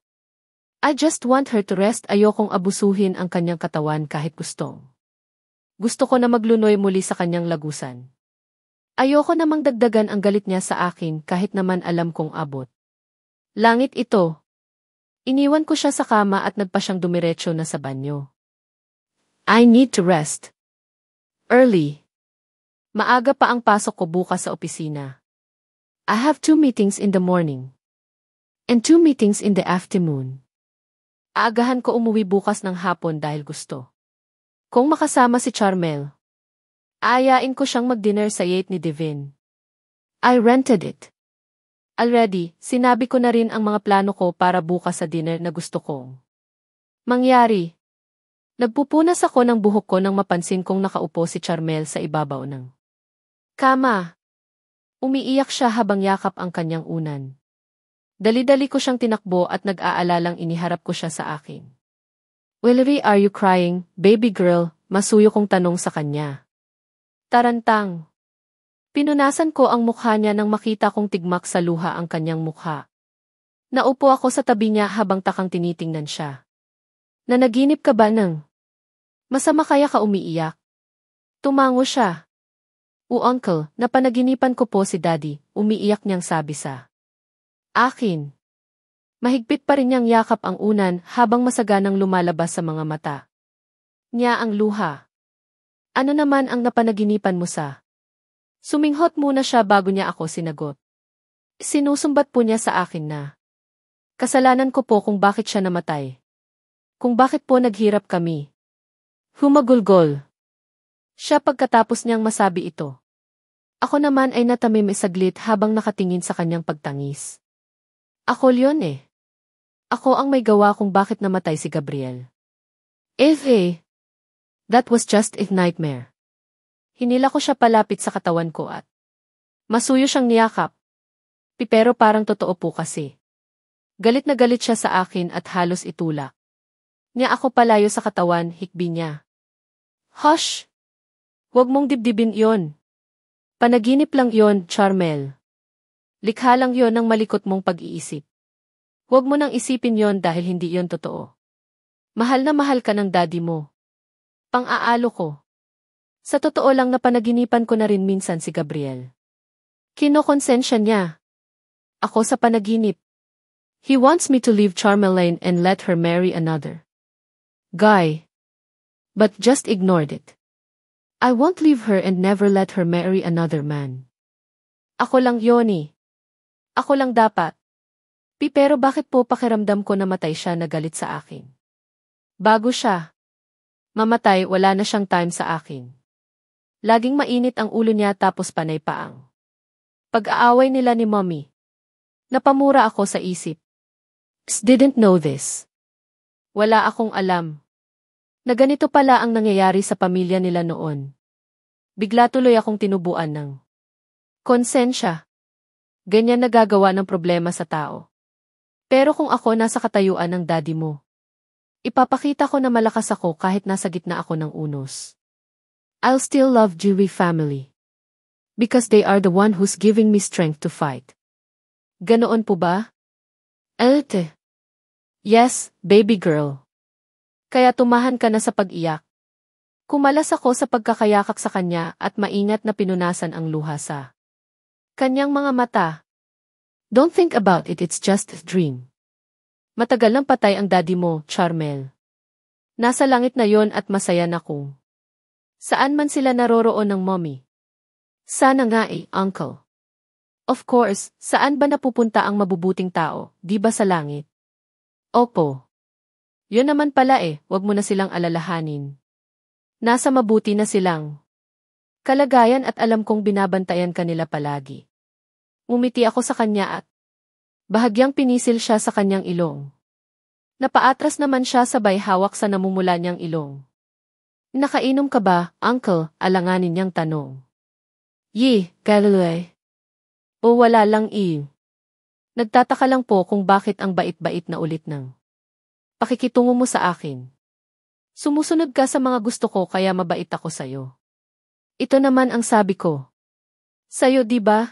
I just want her to rest, ayokong abusuhin ang kanyang katawan kahit gustong. Gusto ko na maglunoy muli sa kanyang lagusan. Ayoko namang dagdagan ang galit niya sa akin kahit naman alam kong abot. Langit ito. Iniwan ko siya sa kama at nagpa siyang dumiretso na sa banyo. I need to rest. Early. Maaga pa ang pasok ko bukas sa opisina. I have 2 meetings in the morning. And 2 meetings in the afternoon. Aagahan ko umuwi bukas ng hapon dahil gusto kung makasama si Charmel. Aayain ko siyang mag-dinner sa yacht ni Devin. I rented it. Already, sinabi ko na rin ang mga plano ko para bukas sa dinner na gusto kong mangyari. Nagpupunas ako ng buhok ko nang mapansin kong nakaupo si Charmel sa ibabaw ng kama. Umiiyak siya habang yakap ang kanyang unan. Dali-dali ko siyang tinakbo at nag-aalalang iniharap ko siya sa akin. Valerie, are you crying, baby girl? Masuyo kong tanong sa kanya. Tarantang. Pinunasan ko ang mukha niya nang makita kong tigmak sa luha ang kanyang mukha. Naupo ako sa tabi niya habang takang tinitingnan siya. Nanaginip ka ba ng masama kaya ka umiiyak? Tumango siya. Uncle, napanaginipan ko po si Daddy, umiiyak niyang sabi sa akin. Mahigpit pa rin niyang yakap ang unan habang masaganang lumalabas sa mga mata niya ang luha. Ano naman ang napanaginipan mo sa? Suminghot muna siya bago niya ako sinagot. Sinusumbat po niya sa akin na kasalanan ko po kung bakit siya namatay. Kung bakit po naghirap kami. Humagulgol siya pagkatapos niyang masabi ito. Ako naman ay natamim saglit habang nakatingin sa kanyang pagtangis. Ako yun eh. Ako ang may gawa kung bakit namatay si Gabriel. That was just a nightmare. Hinila ko siya palapit sa katawan ko at masuyo siyang niyakap. Pero parang totoo po kasi. Galit na galit siya sa akin at halos itulak niya ako palayo sa katawan, hikbi niya. Hush! Huwag mong dibdibin yon. Panaginip lang yon, Charmel. Likha lang yon ng malikot mong pag-iisip. Huwag mo nang isipin yon dahil hindi yon totoo. Mahal na mahal ka ng daddy mo. Pang-aalo ko. Sa totoo lang na panaginipan ko na rin minsan si Gabriel. Kinokonsensya niya. Ako sa panaginip. He wants me to leave Charmelaine and let her marry another guy. But just ignored it. I won't leave her and never let her marry another man. Ako lang Yoni. Ako lang dapat. Pero bakit po pakiramdam ko namatay siya na galit sa akin? Bago siya mamatay, wala na siyang time sa akin. Laging mainit ang ulo niya tapos panay paang pag-aaway nila ni Mommy. Napamura ako sa isip. Didn't know this. Wala akong alam na ganito pala ang nangyayari sa pamilya nila noon. Bigla tuloy akong tinubuan ng konsensya. Ganyan nagagawa ng problema sa tao. Pero kung ako nasa katayuan ng daddy mo, ipapakita ko na malakas ako kahit nasa gitna ako ng unos. I'll still love Jiwi family. Because they are the one who's giving me strength to fight. Ganoon po ba? Yes, baby girl. Kaya tumahan ka na sa pag-iyak. Kumalas ako sa pagkakayakak sa kanya at maingat na pinunasan ang luha sa kanyang mga mata. Don't think about it, it's just a dream. Matagal nang patay ang daddy mo, Charmel. Nasa langit na yon at masaya na kung saan man sila naroroon ng Mommy. Sana nga uncle. Of course, saan ba napupunta ang mabubuting tao, di ba sa langit? Opo. Yun naman pala wag mo na silang alalahanin. Nasa mabuti na silang kalagayan at alam kong binabantayan ka nila palagi. Umiti ako sa kanya at bahagyang pinisil siya sa kanyang ilong. Napaatras naman siya sabay hawak sa namumula niyang ilong. Nakainom ka ba, uncle? Alanganin niyang tanong. Galilei. O wala lang Nagtataka lang po kung bakit ang bait-bait na ulit ng pakikitungo mo sa akin. Sumusunod ka sa mga gusto ko kaya mabait ako sa'yo. Ito naman ang sabi ko. Sa'yo di ba?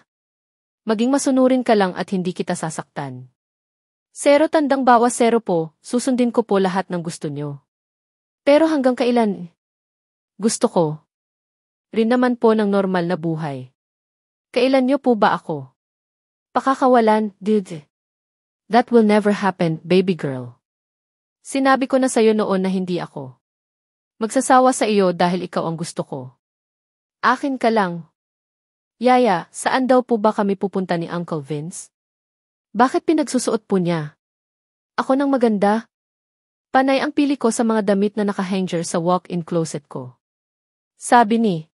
Maging masunurin ka lang at hindi kita sasaktan. 0 tandang bawas 0 po, susundin ko po lahat ng gusto nyo. Pero hanggang kailan? Gusto ko rin naman po ng normal na buhay. Kailan nyo po ba ako pakakawalan, dude? That will never happen, baby girl. Sinabi ko na sa'yo noon na hindi ako magsasawa sa iyo dahil ikaw ang gusto ko. Akin ka lang. Yaya, saan daw po ba kami pupunta ni Uncle Vince? Bakit pinagsusuot po niya ako ng maganda? Panay ang pili ko sa mga damit na nakahanger sa walk-in closet ko. Sabi ni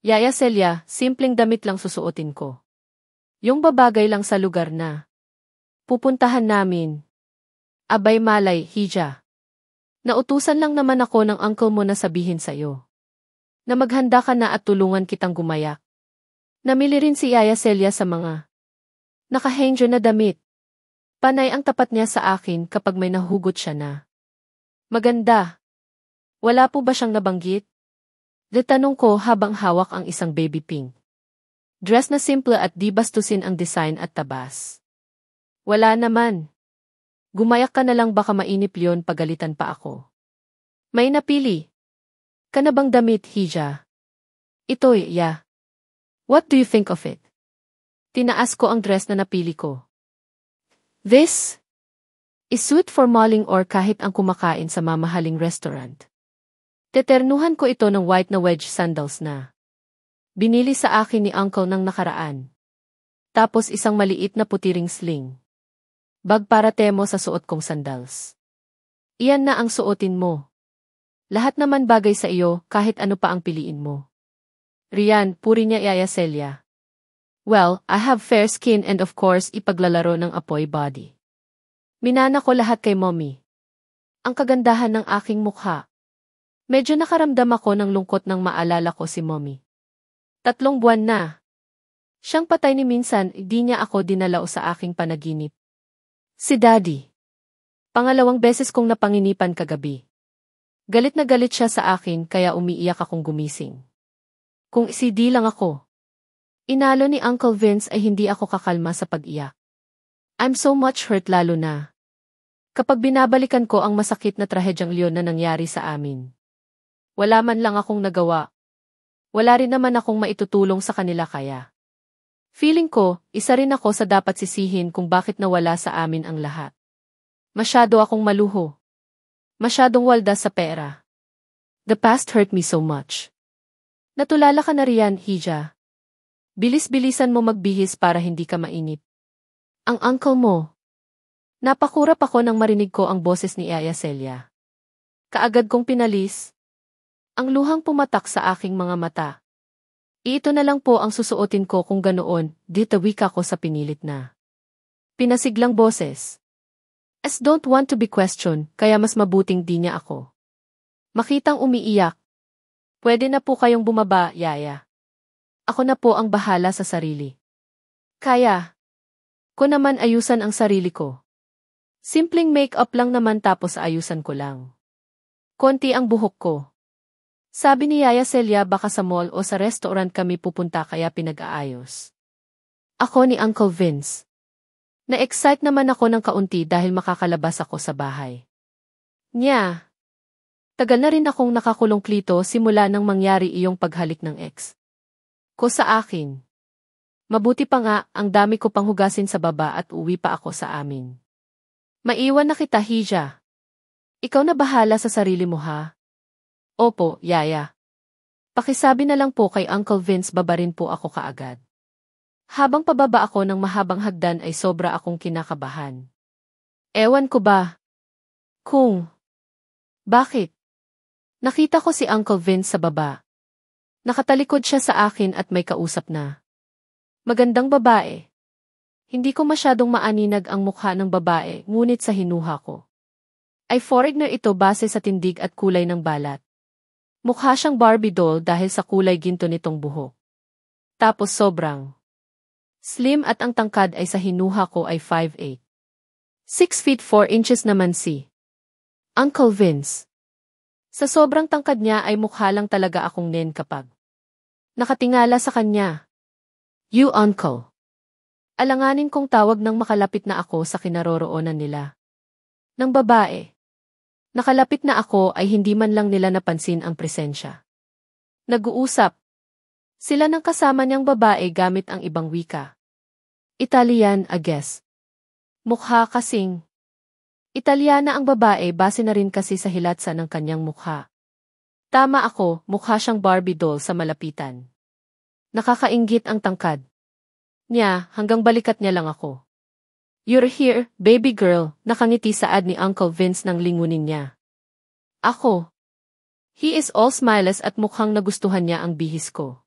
Yaya Celia, simpleng damit lang susuotin ko. Yung babagay lang sa lugar na pupuntahan namin. Abay malay, Hija. Nautusan lang naman ako ng uncle mo na sabihin sa'yo na maghanda ka na at tulungan kitang gumayak. Namili rin si Yaya Celia sa mga nakahanger na damit. Panay ang tapat niya sa akin kapag may nahugot siya na maganda. Wala po ba siyang nabanggit? Tanong ko habang hawak ang isang baby pink dress na simple at di bastusin ang design at tabas. Wala naman. Gumayak ka na lang baka mainip yon pagalitan pa ako. May napili ka na bang damit, Hija? Ito, yeah. What do you think of it? Tinaas ko ang dress na napili ko. This is suit for malling or kahit ang kumakain sa mamahaling restaurant. Teternuhan ko ito ng white na wedge sandals na binili sa akin ni uncle ng nakaraan. Tapos isang maliit na putiring sling bag para temo sa suot kong sandals. Iyan na ang suotin mo. Lahat naman bagay sa iyo kahit ano pa ang piliin mo. Rian, puri niya Yaya Celia. Well, I have fair skin and of course ipaglalaro ng apoy body. Minana ko lahat kay mommy. Ang kagandahan ng aking mukha. Medyo nakaramdam ako ng lungkot nang maalala ko si mommy. 3 buwan na. Siyang patay ni minsan, di niya ako dinalao sa aking panaginip. Si daddy. Pangalawang beses kong napanginipan kagabi. Galit na galit siya sa akin kaya umiiyak akong gumising. Kung CD lang ako. Inalo ni Uncle Vince ay hindi ako kakalma sa pag-iyak. I'm so much hurt lalo na. Kapag binabalikan ko ang masakit na trahedyang Leon na nangyari sa amin. Wala man lang akong nagawa. Wala rin naman akong maitutulong sa kanila kaya. Feeling ko, isa rin ako sa dapat sisihin kung bakit nawala sa amin ang lahat. Masyado akong maluho. Masyadong walda sa pera. The past hurt me so much. Natulala ka na riyan, Hija. Bilis-bilisan mo magbihis para hindi ka mainip. Ang uncle mo. Napakurap ako nang marinig ko ang boses ni Yaya Celia. Kaagad kong pinalis. Ang luhang pumatak sa aking mga mata. Ito na lang po ang susuotin ko kung ganoon, ditawik ako sa pinilit na. Pinasiglang boses. As don't want to be questioned, kaya mas mabuting di niya ako. Makitang umiiyak. Pwede na po kayong bumaba, Yaya. Ako na po ang bahala sa sarili. Kaya ko naman ayusan ang sarili ko. Simpleng make-up lang naman tapos ayusan ko lang. Konti ang buhok ko. Sabi ni Yaya Celia baka sa mall o sa restaurant kami pupunta kaya pinag-aayos. Ako ni Uncle Vince. Na-excite naman ako ng kaunti dahil makakalabas ako sa bahay. Nya. Tagal na rin akong nakakulong klito simula nang mangyari iyong paghalik ng ex ko sa akin. Mabuti pa nga ang dami ko pang hugasin sa baba at uwi pa ako sa amin. Maiwan na kita, Hija. Ikaw na bahala sa sarili mo ha. Opo, Yaya. Pakisabi na lang po kay Uncle Vince babarin po ako kaagad. Habang pababa ako ng mahabang hagdan ay sobra akong kinakabahan. Ewan ko ba? Kung bakit? Nakita ko si Uncle Vince sa baba. Nakatalikod siya sa akin at may kausap na. Magandang babae. Hindi ko masyadong maaninag ang mukha ng babae ngunit sa hinuha ko. Ay foreigner ito base sa tindig at kulay ng balat. Mukha siyang Barbie doll dahil sa kulay ginto nitong buhok. Tapos sobrang slim at ang tangkad ay sa hinuha ko ay 5'8". 6 feet 4 inches naman si Uncle Vince. Sa sobrang tangkad niya ay mukha lang talaga akong nen kapag nakatingala sa kanya. You uncle. Alanganin kong tawag nang makalapit na ako sa kinaroroonan nila. Ng babae. Nakalapit na ako ay hindi man lang nila napansin ang presensya. Nag-uusap sila ng kasama niyang babae gamit ang ibang wika. Italian, I guess. Mukha kasing Italyana ang babae base na rin kasi sa hilatsa ng kanyang mukha. Tama ako, mukha siyang Barbie doll sa malapitan. Nakakainggit ang tangkad niya hanggang balikat niya lang ako. You're here, baby girl, nakangiti saad ni Uncle Vince nang lingunin niya. Ako. He is all smiles at mukhang nagustuhan niya ang bihis ko.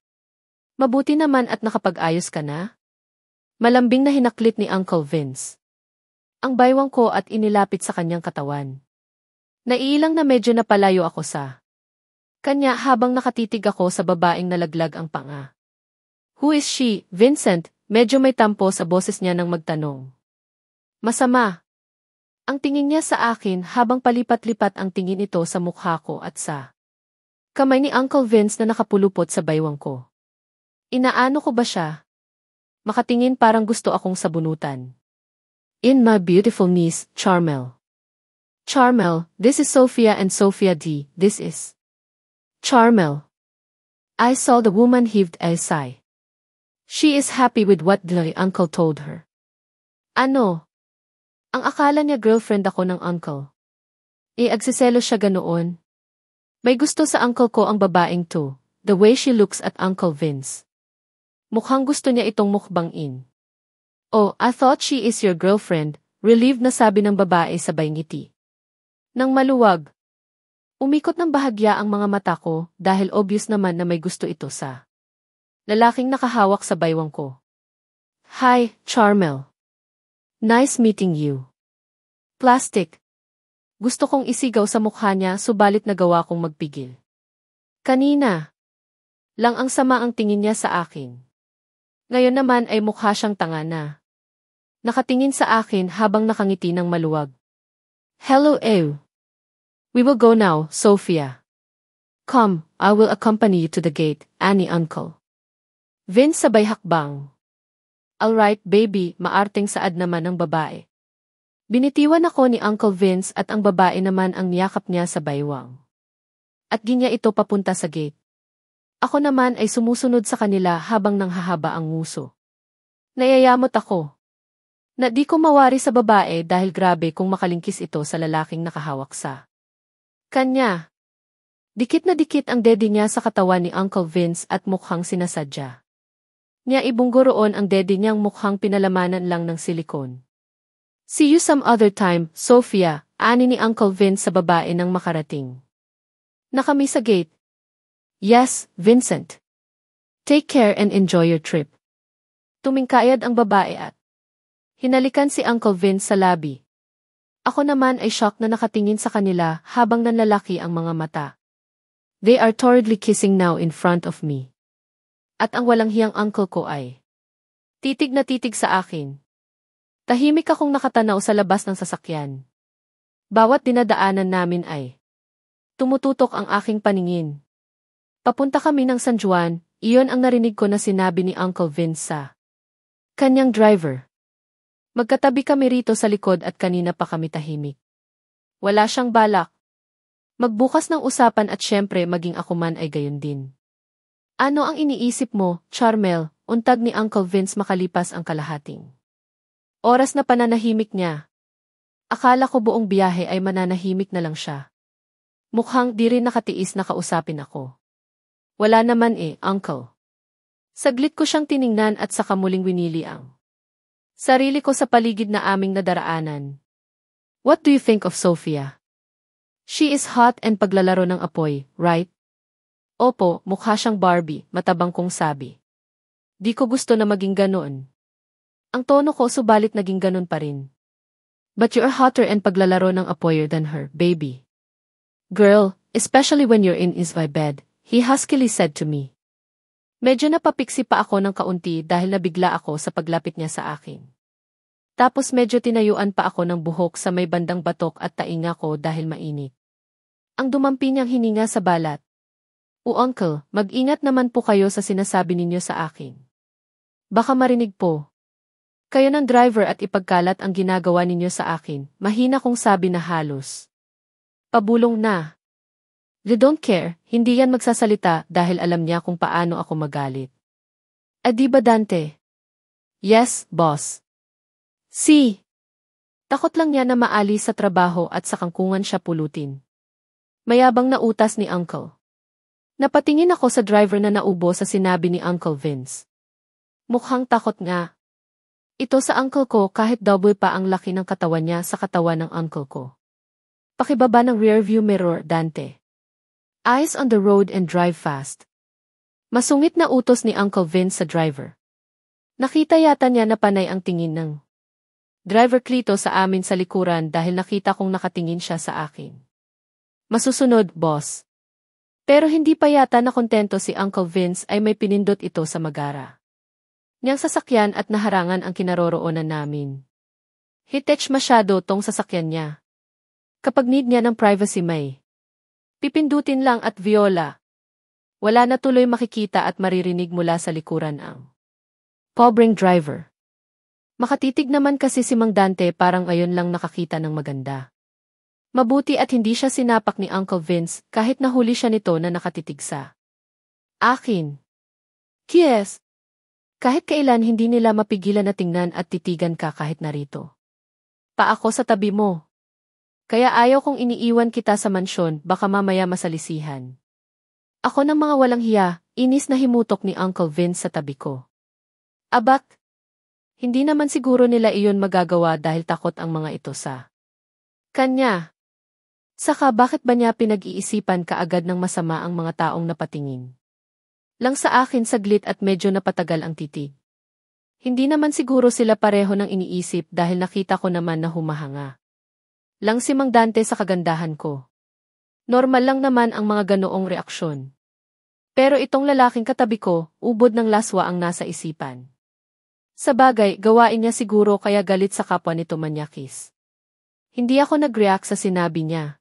Mabuti naman at nakapag-ayos ka na? Malambing na hinaklit ni Uncle Vince ang baywang ko at inilapit sa kanyang katawan. Naiilang na medyo napalayo ako sa kanya habang nakatitig ako sa babaeng nalaglag ang panga. Who is she, Vincent? Medyo may tampo sa boses niya nang magtanong. Masama. Ang tingin niya sa akin habang palipat-lipat ang tingin ito sa mukha ko at sa kamay ni Uncle Vince na nakapulupot sa baywang ko. Inaano ko ba siya? Makatingin parang gusto akong sabunutan. In my beautiful niece, Charmel. Charmel, this is Sophia and Sophia D. This is Charmel. I saw the woman heaved a sigh. She is happy with what the uncle told her. Ano? Ang akala niya girlfriend ako ng uncle. Agsiselos siya ganoon. May gusto sa uncle ko ang babaeng to, the way she looks at Uncle Vince. Mukhang gusto niya itong mukbangin. Oh, I thought she is your girlfriend, relieved na sabi ng babae sabay ngiti. Nang maluwag. Umikot ng bahagya ang mga mata ko dahil obvious naman na may gusto ito sa Lalaking nakahawak sa baywang ko. Hi, Charmel. Nice meeting you. Plastic. Gusto kong isigaw sa mukha niya subalit nagawa kong magpigil. Kanina lang ang sama ang tingin niya sa akin. Ngayon naman ay mukha siyang tanga na. Nakatingin sa akin habang nakangiti ng maluwag. Hello, Ew. We will go now, Sophia. Come, I will accompany you to the gate, Annie uncle. Vince sabay hakbang. Alright, baby, maarteng saad naman ng babae. Binitiwan ako ni Uncle Vince at ang babae naman ang niyakap niya sa baywang. At ginya ito papunta sa gate. Ako naman ay sumusunod sa kanila habang nanghahaba ang nguso. Nayayamot ako. Na di ko mawari sa babae dahil grabe kung makalingkis ito sa lalaking nakahawak sa kanya. Dikit na dikit ang dede niya sa katawan ni Uncle Vince at mukhang sinasadya niya ibunggoroon ang dede niyang mukhang pinalamanan lang ng silikon. See you some other time, Sophia, ani ni Uncle Vince sa babae nang makarating. Na kami sa gate. Yes, Vincent. Take care and enjoy your trip. Tumingkayad ang babae at hinalikan si Uncle Vince sa labi. Ako naman ay shock na nakatingin sa kanila habang nanlalaki ang mga mata. They are torridly kissing now in front of me. At ang walang hiyang uncle ko ay titig na titig sa akin. Tahimik akong nakatanaw sa labas ng sasakyan. Bawat dinadaanan namin ay tumututok ang aking paningin. Papunta kami ng San Juan, iyon ang narinig ko na sinabi ni Uncle Vince sa kanyang driver. Magkatabi kami rito sa likod at kanina pa kami tahimik. Wala siyang balak magbukas ng usapan at syempre maging ako man ay gayon din. Ano ang iniisip mo, Charmel? Untag ni Uncle Vince makalipas ang kalahating oras na pananahimik niya. Akala ko buong biyahe ay mananahimik na lang siya. Mukhang di rin nakatiis na kausapin ako. Wala naman Uncle. Saglit ko siyang tiningnan at saka muling winili ang sarili ko sa paligid na aming nadaraanan. What do you think of Sophia? She is hot and paglalaro ng apoy, right? Opo, mukha siyang Barbie, matabang kong sabi. Di ko gusto na maging ganoon. Ang tono ko subalit naging ganon pa rin. But you're hotter and paglalaro ng apoy than her, baby. Girl, especially when you're in his bed, he huskily said to me. Medyo napapiksi pa ako ng kaunti dahil nabigla ako sa paglapit niya sa akin. Tapos medyo tinayuan pa ako ng buhok sa may bandang batok at tainga ko dahil mainit. Ang dumampi niyang hininga sa balat. Uncle, mag-ingat naman po kayo sa sinasabi ninyo sa akin. Baka marinig po. Kayo ng driver at ipagkalat ang ginagawa ninyo sa akin, mahina kong sabi na halos. Pabulong na. They don't care, hindi yan magsasalita dahil alam niya kung paano ako magalit. Di ba Dante? Yes, boss. See? Takot lang niya na maalis sa trabaho at sa kangkungan siya pulutin. Mayabang na utas ni Uncle. Napatingin ako sa driver na naubo sa sinabi ni Uncle Vince. Mukhang takot nga. Ito sa uncle ko kahit double pa ang laki ng katawan niya sa katawan ng uncle ko. Pakibaba ng rearview mirror, Dante. Eyes on the road and drive fast. Masungit na utos ni Uncle Vince sa driver. Nakita yata niya na panay ang tingin ng driver Clito sa amin sa likuran dahil nakita kong nakatingin siya sa akin. Masusunod, boss. Pero hindi pa yata nakontento si Uncle Vince ay may pinindot ito sa magara niyang sasakyan at naharangan ang kinaroroonan namin. Hitech masyado tong sasakyan niya. Kapag need niya ng privacy may pipindutin lang at viola. Wala na tuloy makikita at maririnig mula sa likuran ang pobreng driver. Makatitig naman kasi si Mang Dante parang ngayon lang nakakita ng maganda. Mabuti at hindi siya sinapak ni Uncle Vince kahit nahuli siya nito na nakatitig sa akin. Yes. Kahit kailan hindi nila mapigilan na tingnan at titigan ka kahit narito. Pa ako sa tabi mo. Kaya ayaw kong iniiwan kita sa mansyon baka mamaya masalisihan. Ako ng mga walang hiya, inis na himutok ni Uncle Vince sa tabi ko. Abak! Hindi naman siguro nila iyon magagawa dahil takot ang mga ito sa kanya. Saka bakit ba niya pinag-iisipan kaagad ng masama ang mga taong napatingin? Lang sa akin saglit at medyo napatagal ang titig. Hindi naman siguro sila pareho ng iniisip dahil nakita ko naman na humahanga. Lang si Mang Dante sa kagandahan ko. Normal lang naman ang mga ganoong reaksyon. Pero itong lalaking katabi ko, ubod ng laswa ang nasa isipan. Sa bagay, gawain niya siguro kaya galit sa kapwa nito manyakis. Hindi ako nag-react sa sinabi niya.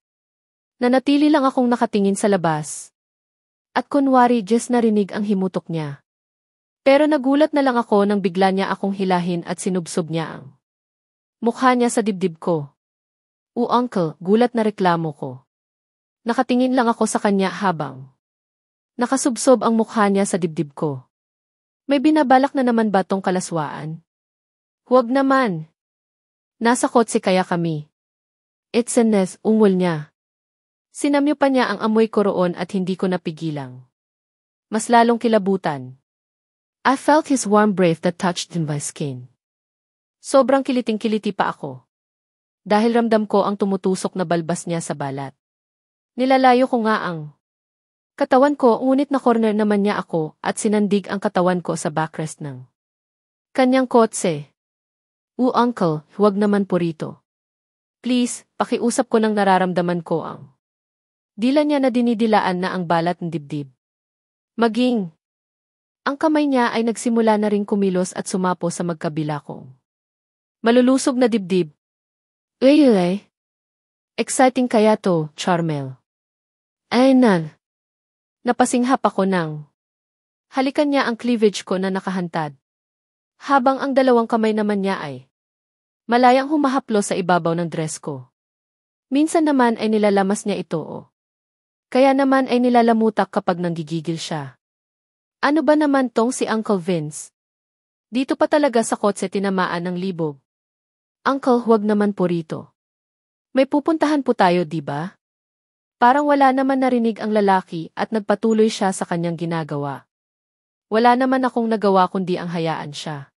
Nanatili lang akong nakatingin sa labas. At kunwari just narinig ang himutok niya. Pero nagulat na lang ako nang bigla niya akong hilahin at sinubsob niya ang mukha niya sa dibdib ko. Uncle, gulat na reklamo ko. Nakatingin lang ako sa kanya habang nakasubsob ang mukha niya sa dibdib ko. May binabalak na naman ba tong kalaswaan? Huwag naman. Nasa kotse kaya kami. It's a nest, ungol niya. Sinamyo pa niya ang amoy ko roon at hindi ko napigilang. Mas lalong kilabutan. I felt his warm breath that touched my skin. Sobrang kiliting-kiliti pa ako. Dahil ramdam ko ang tumutusok na balbas niya sa balat. Nilalayo ko nga ang katawan ko, ngunit na corner naman niya ako at sinandig ang katawan ko sa backrest ng kanyang kotse. Uncle, huwag naman po rito. Please, pakiusap ko ng nararamdaman ko ang dila niya na dinidilaan na ang balat ng dibdib. Maging ang kamay niya ay nagsimula na ring kumilos at sumapo sa magkabila kong malulusog na dibdib. Uy, exciting kaya to, Charmel. Ay napasinghap ako ng halikan niya ang cleavage ko na nakahantad. Habang ang dalawang kamay naman niya ay malayang humahaplo sa ibabaw ng dress ko. Minsan naman ay nilalamas niya ito. Kaya naman ay nilalamutak kapag nanggigigil siya. Ano ba naman tong si Uncle Vince? Dito pa talaga sa kotse tinamaan ng libog. Uncle, huwag naman po rito. May pupuntahan po tayo, di ba? Parang wala naman narinig ang lalaki at nagpatuloy siya sa kanyang ginagawa. Wala naman akong nagawa kundi ang hayaan siya.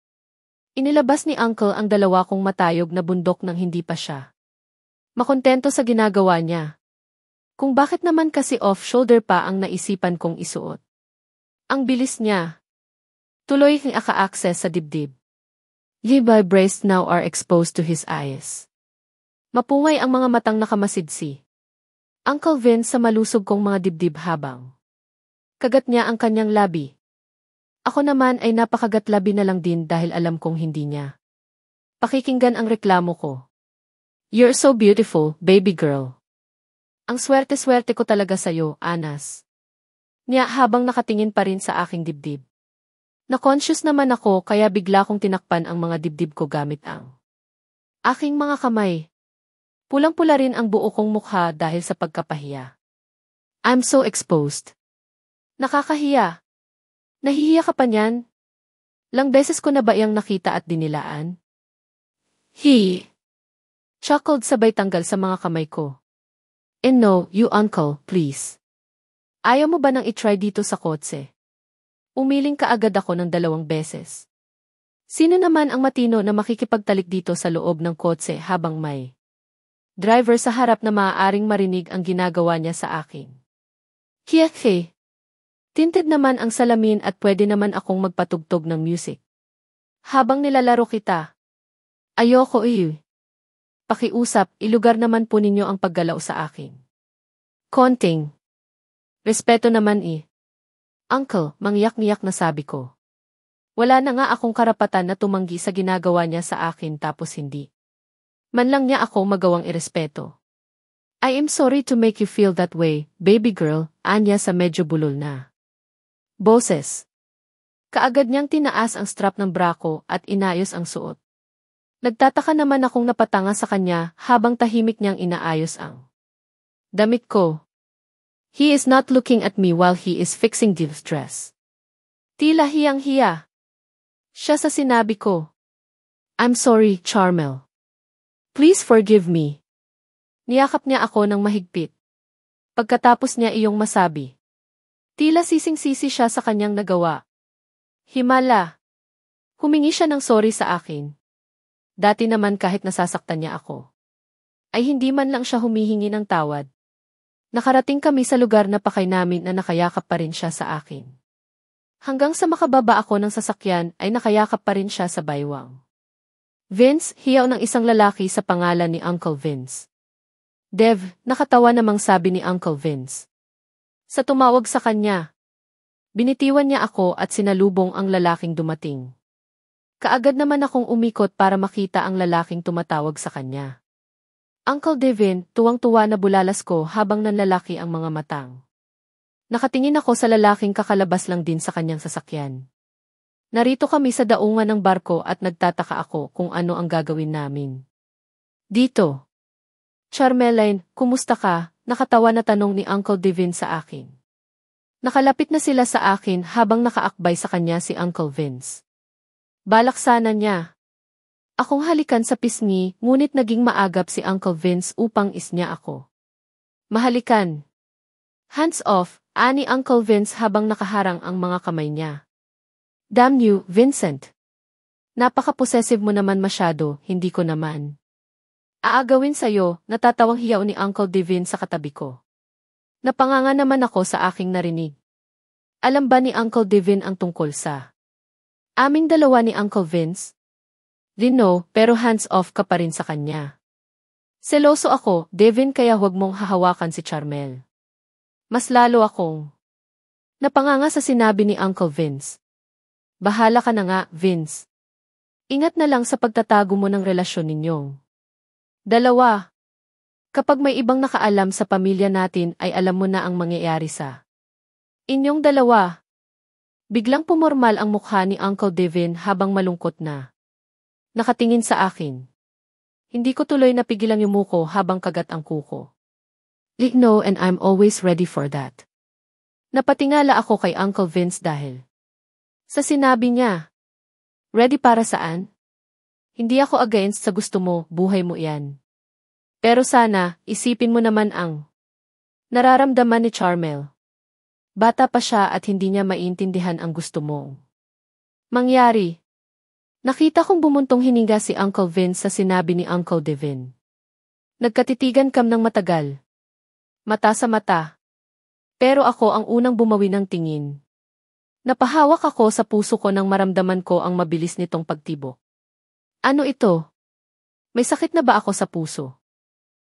Inilabas ni Uncle ang dalawa kong matayog na bundok nang hindi pa siya makontento sa ginagawa niya. Kung bakit naman kasi off-shoulder pa ang naisipan kong isuot. Ang bilis niya. Tuloy ng aka-access sa dibdib. Levi breasts now are exposed to his eyes. Mapungay ang mga matang nakamasidsi. Uncle Vince sa malusog kong mga dibdib habang kagat niya ang kanyang labi. Ako naman ay napakagat labi na lang din dahil alam kong hindi niya pakikinggan ang reklamo ko. You're so beautiful, baby girl. Ang swerte-swerte ko talaga sa'yo, Anas. Niya habang nakatingin pa rin sa aking dibdib. Na-conscious naman ako kaya bigla kong tinakpan ang mga dibdib ko gamit ang aking mga kamay. Pulang-pula rin ang buo kong mukha dahil sa pagkapahiya. I'm so exposed. Nakakahiya. Nahihiya ka pa niyan? Lang beses ko na ba iyang nakita at dinilaan? Chuckled sabay tanggal sa mga kamay ko. And no, you uncle, please. Ayaw mo ba nang itry dito sa kotse? Umiling ka agad ako ng 2 beses. Sino naman ang matino na makikipagtalik dito sa loob ng kotse habang may driver sa harap na maaaring marinig ang ginagawa niya sa akin? Kiyahe. Tinted naman ang salamin at pwede naman akong magpatugtog ng music. Habang nilalaro kita. Ayoko Pakiusap, ilugar naman po ninyo ang paggalaw sa akin. Konting respeto naman Uncle, mangyak-ngiyak na sabi ko. Wala na nga akong karapatan na tumanggi sa ginagawa niya sa akin tapos hindi man lang niya ako magawang irespeto. I am sorry to make you feel that way, baby girl, anya sa medyo bulol na boses. Kaagad niyang tinaas ang strap ng bra ko at inayos ang suot. Nagtataka naman akong napatanga sa kanya habang tahimik niyang inaayos ang damit ko. He is not looking at me while he is fixing the dress. Tila hiyang-hiya siya sa sinabi ko. I'm sorry, Charmel. Please forgive me. Niyakap niya ako ng mahigpit. Pagkatapos niya iyong masabi. Tila sising-sisi siya sa kanyang nagawa. Himala. Humingi siya ng sorry sa akin. Dati naman kahit nasasaktan niya ako, ay hindi man lang siya humihingi ng tawad. Nakarating kami sa lugar na pakay namin na nakayakap pa rin siya sa akin. Hanggang sa makababa ako ng sasakyan ay nakayakap pa rin siya sa baywang. Vince, hiyaw ng isang lalaki sa pangalan ni Uncle Vince. Dev, nakatawa namang sabi ni Uncle Vince. Sa tumawag sa kanya. Binitiwan niya ako at sinalubong ang lalaking dumating. Kaagad naman akong umikot para makita ang lalaking tumatawag sa kanya. Uncle Devin, tuwang-tuwa na bulalas ko habang nanlalaki ang mga matang. Nakatingin ako sa lalaking kakalabas lang din sa kanyang sasakyan. Narito kami sa daungan ng barko at nagtataka ako kung ano ang gagawin namin. Dito. Charmeline, kumusta ka? Nakatawa na tanong ni Uncle Devin sa akin. Nakalapit na sila sa akin habang nakaakbay sa kanya si Uncle Vince. Balak sana niya akong halikan sa pisngi, ngunit naging maagap si Uncle Vince upang isnya ako. Mahalikan. Hands off, ani Uncle Vince habang nakaharang ang mga kamay niya. Damn you, Vincent. Napaka-possessive mo naman masyado, hindi ko naman. Aagawin sa'yo, natatawang hiyaw ni Uncle Devin sa katabi ko. Napanganga naman ako sa aking narinig. Alam ba ni Uncle Devin ang tungkol sa aming dalawa ni Uncle Vince? No, pero hands off ka pa rin sa kanya. Seloso ako, Devin, kaya huwag mong hahawakan si Charmel. Mas lalo akong napanganga sa sinabi ni Uncle Vince. Bahala ka na nga, Vince. Ingat na lang sa pagtatago mo ng relasyon ninyong dalawa. Kapag may ibang nakaalam sa pamilya natin ay alam mo na ang mangyayari sa inyong dalawa. Biglang pumormal ang mukha ni Uncle Devin habang malungkot na nakatingin sa akin. Hindi ko tuloy napigilang yumuko habang kagat ang kuko. No, and I'm always ready for that. Napatingala ako kay Uncle Vince dahil sa sinabi niya. Ready para saan? Hindi ako against sa gusto mo, buhay mo yan. Pero sana, isipin mo naman ang nararamdaman ni Charmel. Bata pa siya at hindi niya maintindihan ang gusto mong mangyari. Nakita kong bumuntong hininga si Uncle Vince sa sinabi ni Uncle Devin. Nagkatitigan kami ng matagal. Mata sa mata. Pero ako ang unang bumawi ng tingin. Napahawak ako sa puso ko nang maramdaman ko ang mabilis nitong pagtibok. Ano ito? May sakit na ba ako sa puso?